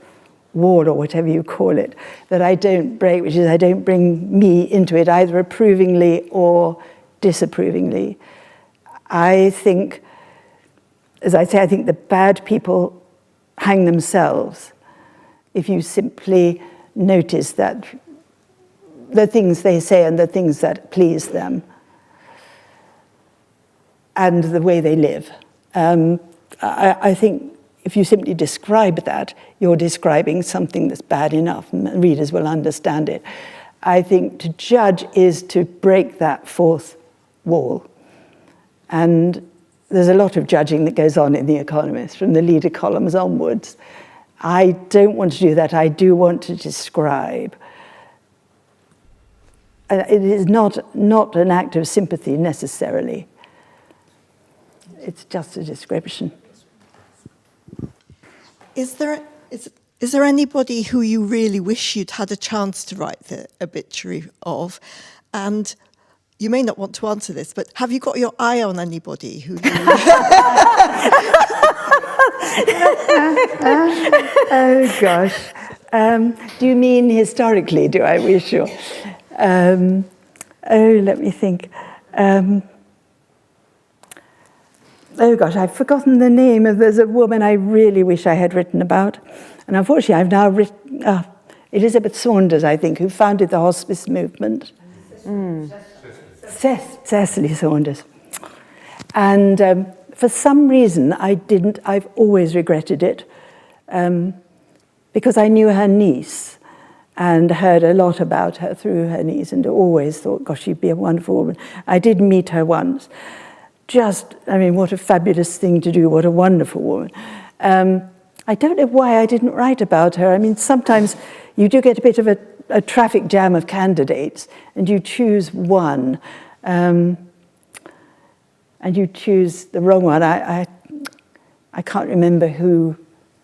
wall, or whatever you call it, that I don't break, which is I don't bring me into it, either approvingly or disapprovingly. I think, as I say, I think the bad people hang themselves if you simply notice that the things they say and the things that please them and the way they live. I think if you simply describe that, you're describing something that's bad enough, and readers will understand it. I think to judge is to break that fourth wall. And there's a lot of judging that goes on in The Economist, from the leader columns onwards. I don't want to do that. I do want to describe. It is not an act of sympathy necessarily. It's just a description. Is there anybody who you really wish you'd had a chance to write the obituary of? And you may not want to answer this, but have you got your eye on anybody who you... Oh, gosh. Do you mean historically, do I wish you? Let me think. Oh, gosh, I've forgotten the name of... There's a woman I really wish I had written about. And unfortunately, I've now written... Elizabeth Saunders, I think, who founded the hospice movement. Cecily Saunders. And for some reason, I've always regretted it, because I knew her niece and heard a lot about her through her niece, and always thought, gosh, she'd be a wonderful woman. I did meet her once. What a fabulous thing to do, what a wonderful woman. I don't know why I didn't write about her. I mean, sometimes you do get a bit of a traffic jam of candidates, and you choose one, and you choose the wrong one. I can't remember who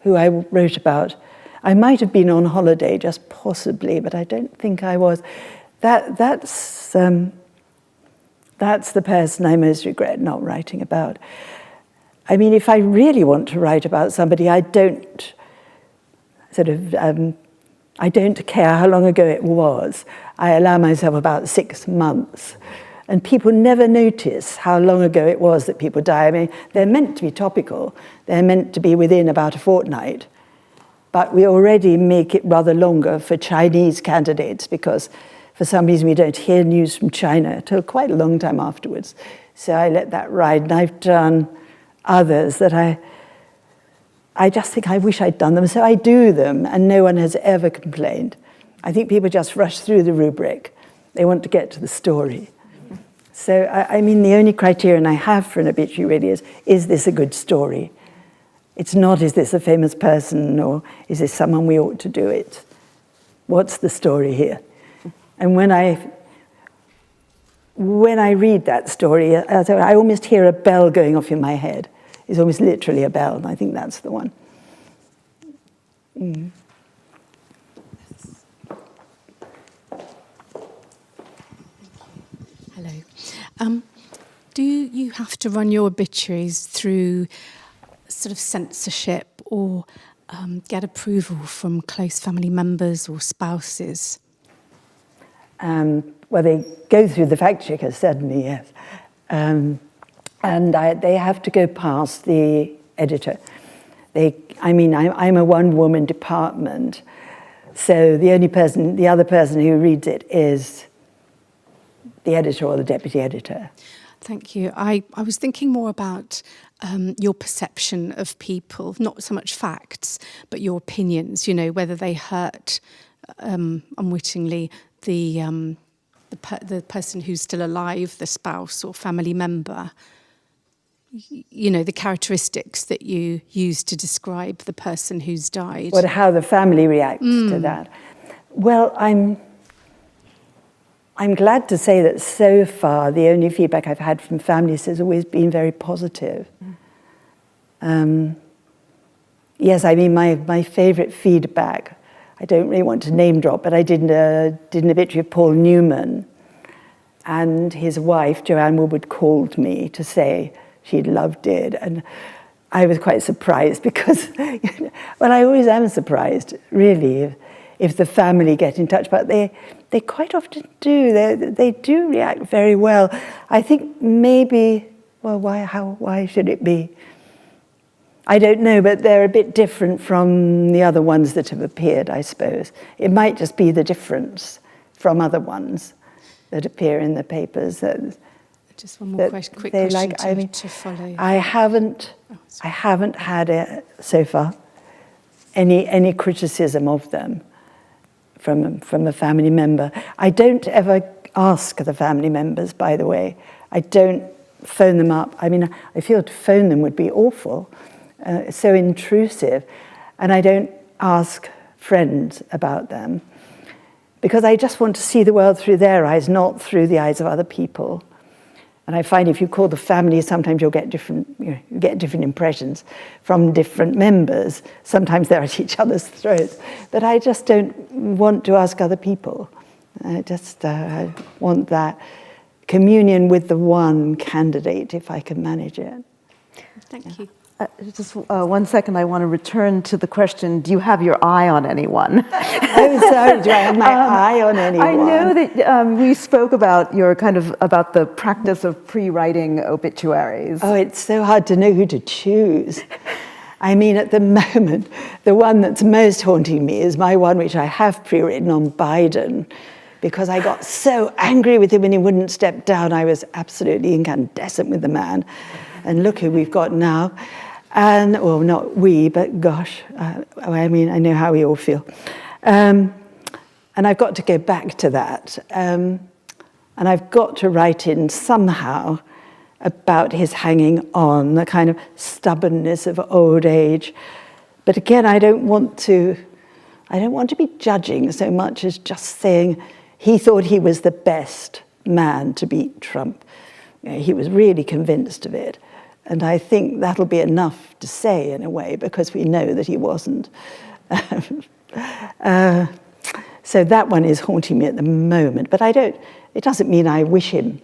I wrote about. I might have been on holiday, just possibly, but I don't think I was. That's the person I most regret not writing about. I mean, if I really want to write about somebody, I don't care how long ago it was. I allow myself about 6 months. And people never notice how long ago it was that people die. I mean, they're meant to be topical. They're meant to be within about a fortnight. But we already make it rather longer for Chinese candidates, because for some reason we don't hear news from China until quite a long time afterwards. So I let that ride, and I've done others that I just think I wish I'd done them, so I do them, and no one has ever complained. I think people just rush through the rubric. They want to get to the story. So, I mean, the only criterion I have for an obituary really is this a good story? It's not, is this a famous person, or is this someone we ought to do it? What's the story here? And when I read that story, I almost hear a bell going off in my head. It's almost literally a bell, and I think that's the one. Mm. Hello. Do you have to run your obituaries through sort of censorship or get approval from close family members or spouses? Well, they go through the fact checker, certainly, yes. And they have to go past the editor. I'm a one-woman department, so the other person who reads it is the editor or the deputy editor. Thank you. I was thinking more about your perception of people, not so much facts, but your opinions, whether they hurt unwittingly the person who's still alive, the spouse or family member, the characteristics that you use to describe the person who's died. Or how the family reacts to that. Well, I'm glad to say that so far the only feedback I've had from families has always been very positive. Yes, my favourite feedback, I don't really want to name drop, but I did an obituary of Paul Newman, and his wife, Joanne Woodward, called me to say she'd loved it, and I was quite surprised because, well, I always am surprised, really, if the family get in touch, but they quite often do. They do react very well. I think maybe, well, why should it be? I don't know, but they're a bit different from the other ones that have appeared, I suppose. It might just be the difference from other ones that appear in the papers. Just one more quick question to follow. I haven't had so far any criticism of them from a family member. I don't ever ask the family members, by the way. I don't phone them up. I mean, I feel to phone them would be awful. It's so intrusive. And I don't ask friends about them because I just want to see the world through their eyes, not through the eyes of other people. And I find if you call the family, sometimes you'll get different impressions from different members. Sometimes they're at each other's throats. But I just don't want to ask other people. I want that communion with the one candidate, if I can manage it. Thank you. Just 1 second, I want to return to the question, do you have your eye on anyone? Oh, sorry, do I have my eye on anyone? I know that we spoke about about the practice of pre-writing obituaries. Oh, it's so hard to know who to choose. I mean, at the moment, the one that's most haunting me is my one which I have pre-written on Biden, because I got so angry with him when he wouldn't step down. I was absolutely incandescent with the man. And look who we've got now. And, well, not we, but gosh, I mean, I know how we all feel. And I've got to go back to that. And I've got to write in somehow about his hanging on, the kind of stubbornness of old age. But again, I don't want to be judging so much as just saying he thought he was the best man to beat Trump. He was really convinced of it. And I think that'll be enough to say, in a way, because we know that he wasn't. So that one is haunting me at the moment. But it doesn't mean I wish him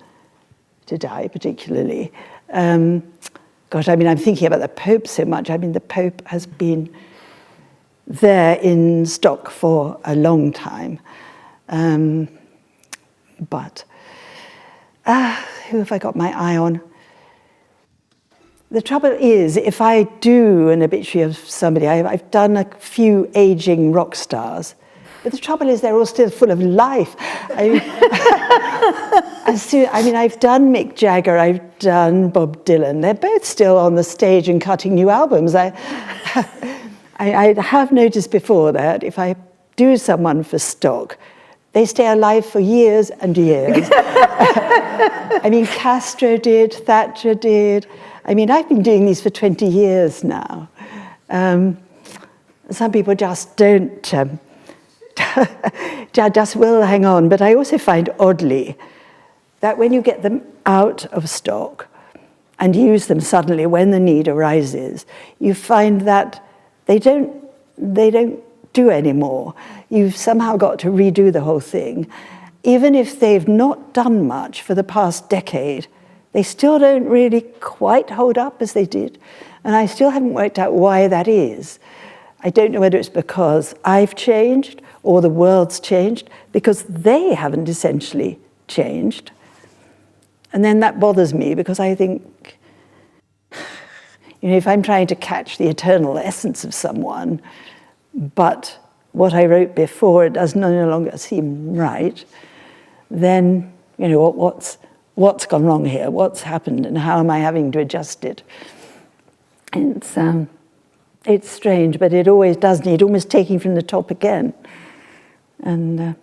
to die, particularly. Gosh, I mean, I'm thinking about the Pope so much. I mean, the Pope has been there in stock for a long time. But who have I got my eye on? The trouble is, if I do an obituary of somebody, I've done a few aging rock stars, but the trouble is they're all still full of life. I mean, I've done Mick Jagger, I've done Bob Dylan. They're both still on the stage and cutting new albums. I have noticed before that if I do someone for stock, they stay alive for years and years. I mean, Castro did, Thatcher did. I mean, I've been doing these for 20 years now. Some people just don't, just will hang on. But I also find oddly that when you get them out of stock and use them suddenly when the need arises, you find that they don't do anymore. You've somehow got to redo the whole thing. Even if they've not done much for the past decade, they still don't really quite hold up as they did. And I still haven't worked out why that is. I don't know whether it's because I've changed or the world's changed, because they haven't essentially changed. And then that bothers me, because I think, if I'm trying to catch the eternal essence of someone, but what I wrote before does no longer seem right, then, what's gone wrong here? What's happened, and how am I having to adjust it? It's strange, but it always does need almost taking from the top again. And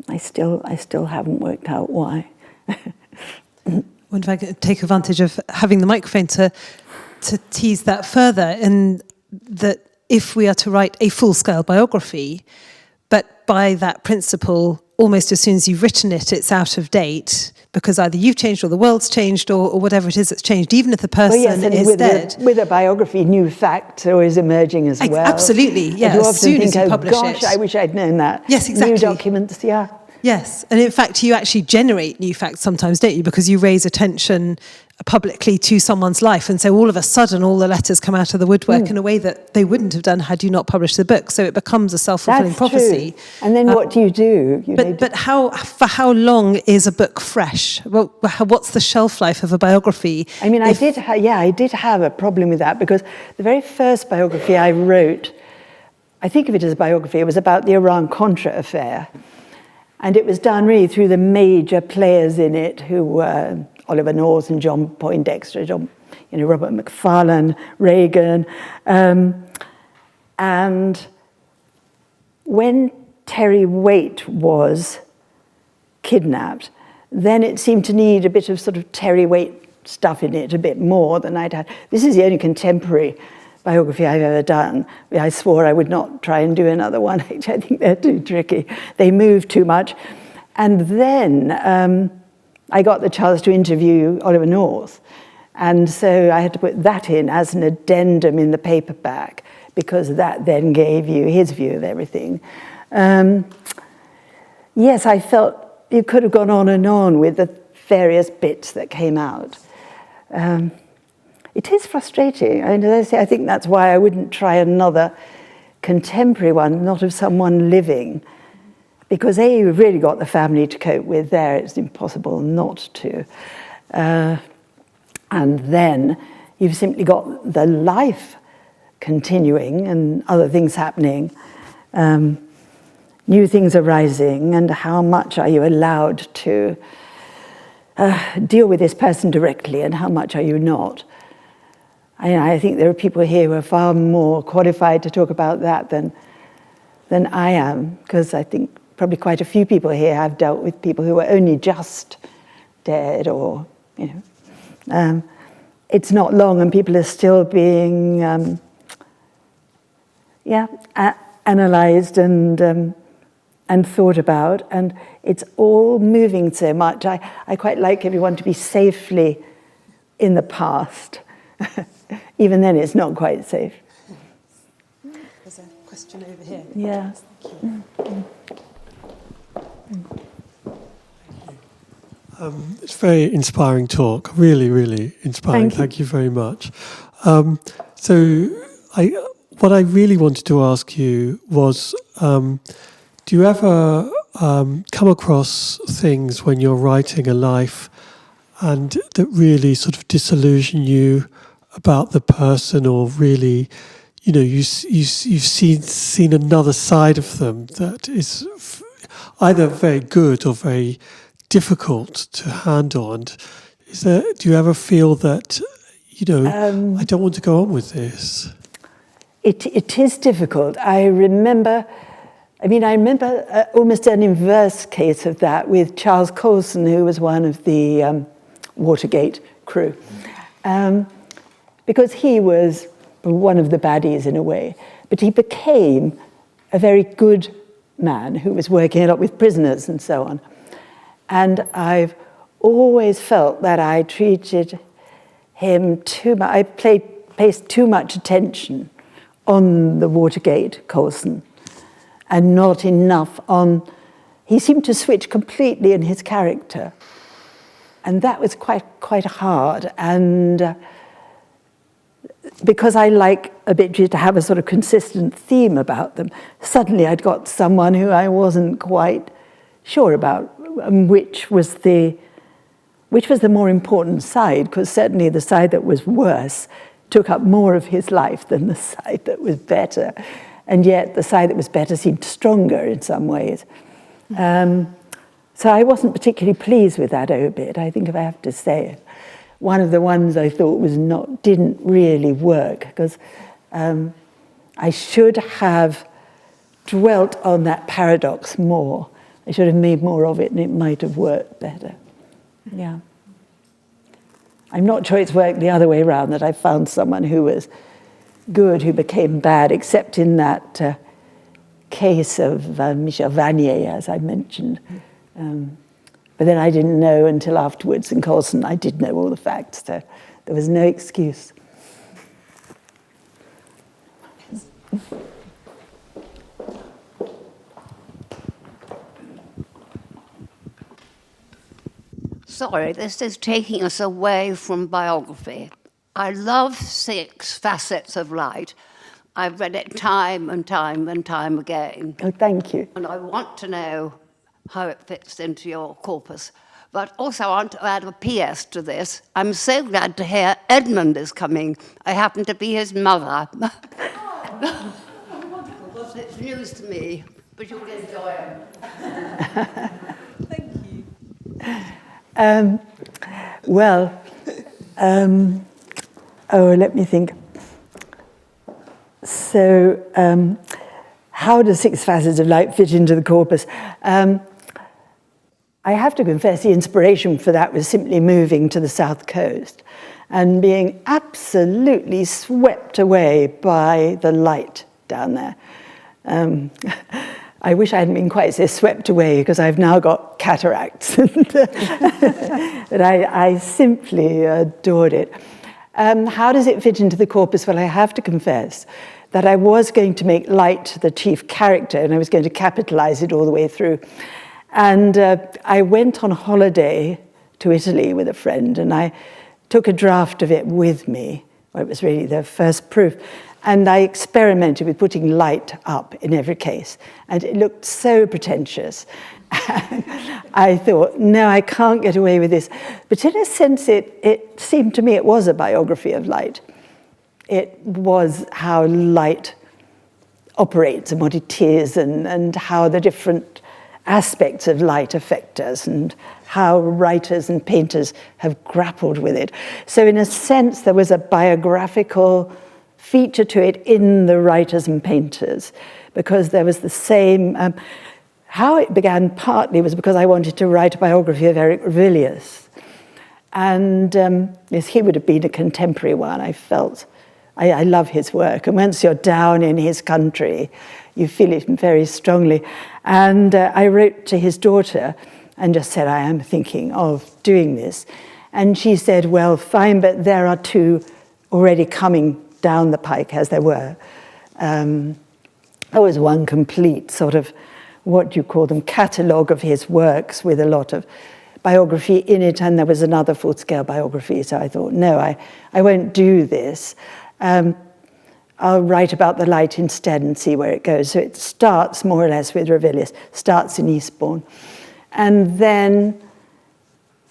I still haven't worked out why. I wonder if I could take advantage of having the microphone to tease that further, in that if we are to write a full-scale biography, but by that principle, almost as soon as you've written it, it's out of date, because either you've changed or the world's changed or whatever it is that's changed, even if the person is dead. With a biography, new facts are always emerging as well. Absolutely, yeah. And you as soon often as you publish gosh, it. I wish I'd known that. Yes, exactly. New documents, yeah. Yes, and in fact, you actually generate new facts sometimes, don't you? Because you raise attention publicly to someone's life, and so all of a sudden all the letters come out of the woodwork in a way that they wouldn't have done had you not published the book. So it becomes a self-fulfilling prophecy. True. And then what do you do? But for how long is a book fresh? Well, what's the shelf life of a biography? I mean, I did have a problem with that, because the very first biography I wrote, I think of it as a biography, it was about the Iran-Contra affair. And it was done really through the major players in it, who were Oliver North and John Poindexter, Robert McFarlane, Reagan. And when Terry Waite was kidnapped, then it seemed to need a bit of sort of Terry Waite stuff in it, a bit more than I'd had. This is the only contemporary biography I've ever done. I swore I would not try and do another one. I think they're too tricky. They move too much. And then I got the chance to interview Oliver North. And so I had to put that in as an addendum in the paperback, because that then gave you his view of everything. Yes, I felt you could have gone on and on with the various bits that came out. It is frustrating. And as I say, I think that's why I wouldn't try another contemporary one, not of someone living. Because you've really got the family to cope with there. It's impossible not to. And then you've simply got the life continuing and other things happening. New things arising, and how much are you allowed to deal with this person directly, and how much are you not? I think there are people here who are far more qualified to talk about that than I am, because I think probably quite a few people here have dealt with people who are only just dead, or, it's not long and people are still being, analysed and thought about, and it's all moving so much. I quite like everyone to be safely in the past. Even then, it's not quite safe. There's a question over here. Yeah. It's a very inspiring talk. Really, really inspiring. Thank you very much. What I really wanted to ask you was, do you ever come across things when you're writing a life and that really sort of disillusion you about the person, or really, you've seen another side of them that is either very good or very difficult to handle? And do you ever feel that, I don't want to go on with this? It is difficult. I remember almost an inverse case of that with Charles Colson, who was one of the Watergate crew. Because he was one of the baddies in a way. But he became a very good man who was working a lot with prisoners and so on. And I've always felt that I treated him too much. I placed too much attention on the Watergate Colson and not enough on... He seemed to switch completely in his character. And that was quite hard. And because I like obituaries to have a sort of consistent theme about them, suddenly I'd got someone who I wasn't quite sure about, which was the more important side, because certainly the side that was worse took up more of his life than the side that was better. And yet the side that was better seemed stronger in some ways. So I wasn't particularly pleased with that obit, I think, if I have to say it. One of the ones I thought didn't really work, because I should have dwelt on that paradox more. I should have made more of it, and it might have worked better. Yeah. I'm not sure it's worked the other way around, that I found someone who was good who became bad, except in that case of Michel Vanier, as I mentioned. But then I didn't know until afterwards, and Colson, I did know all the facts, so there was no excuse. Sorry, this is taking us away from biography. I love 6 Facets of Light. I've read it time and time and time again. Oh, thank you. And I want to know how it fits into your corpus. But also I want to add a PS to this. I'm so glad to hear Edmund is coming. I happen to be his mother. Oh, wonderful. Well, it's news to me, but you'll enjoy it. Thank you. Let me think. So, how does 6 Facets of Light fit into the corpus? I have to confess the inspiration for that was simply moving to the south coast and being absolutely swept away by the light down there. I wish I hadn't been quite so swept away, because I've now got cataracts. But I simply adored it. How does it fit into the corpus? Well, I have to confess that I was going to make light the chief character, and I was going to capitalize it all the way through. And I went on holiday to Italy with a friend, and I took a draft of it with me. Well, it was really the first proof. And I experimented with putting light up in every case. And it looked so pretentious. I thought, no, I can't get away with this. But in a sense, it seemed to me it was a biography of light. It was how light operates and what it is, and how the different aspects of light affect us, and how writers and painters have grappled with it. So in a sense, there was a biographical feature to it in the writers and painters, because there was the same... how it began partly was because I wanted to write a biography of Eric Ravilius. And yes, he would have been a contemporary one, I felt. I love his work. And once you're down in his country, you feel it very strongly. And I wrote to his daughter and just said, I am thinking of doing this. And she said, well, fine, but there are 2 already coming down the pike, as there were. There was one complete sort of, what do you call them, catalogue of his works with a lot of biography in it, and there was another full-scale biography. So I thought, no, I won't do this. I'll write about the light instead and see where it goes. So it starts more or less with Ravilius, starts in Eastbourne. And then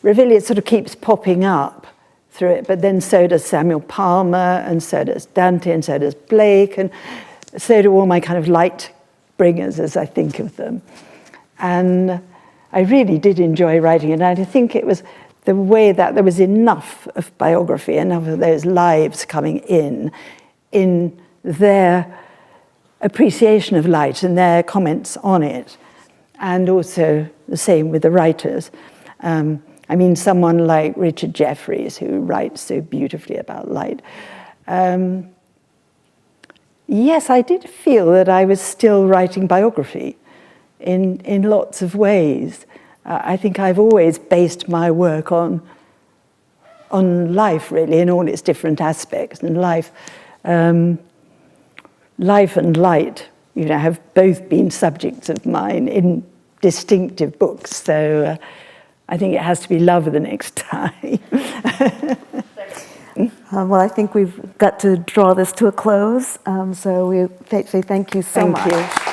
Ravilius sort of keeps popping up through it, but then so does Samuel Palmer, and so does Dante, and so does Blake, and so do all my kind of light bringers, as I think of them. And I really did enjoy writing it, and I think it was the way that there was enough of biography, enough of those lives coming in their appreciation of light and their comments on it, and also the same with the writers. I mean, someone like Richard Jefferies, who writes so beautifully about light. Yes, I did feel that I was still writing biography in lots of ways. I think I've always based my work on life, really, in all its different aspects. And life and light, have both been subjects of mine in distinctive books. So I think it has to be love the next time. Well, I think we've got to draw this to a close. So we say thank you so much. Thank you.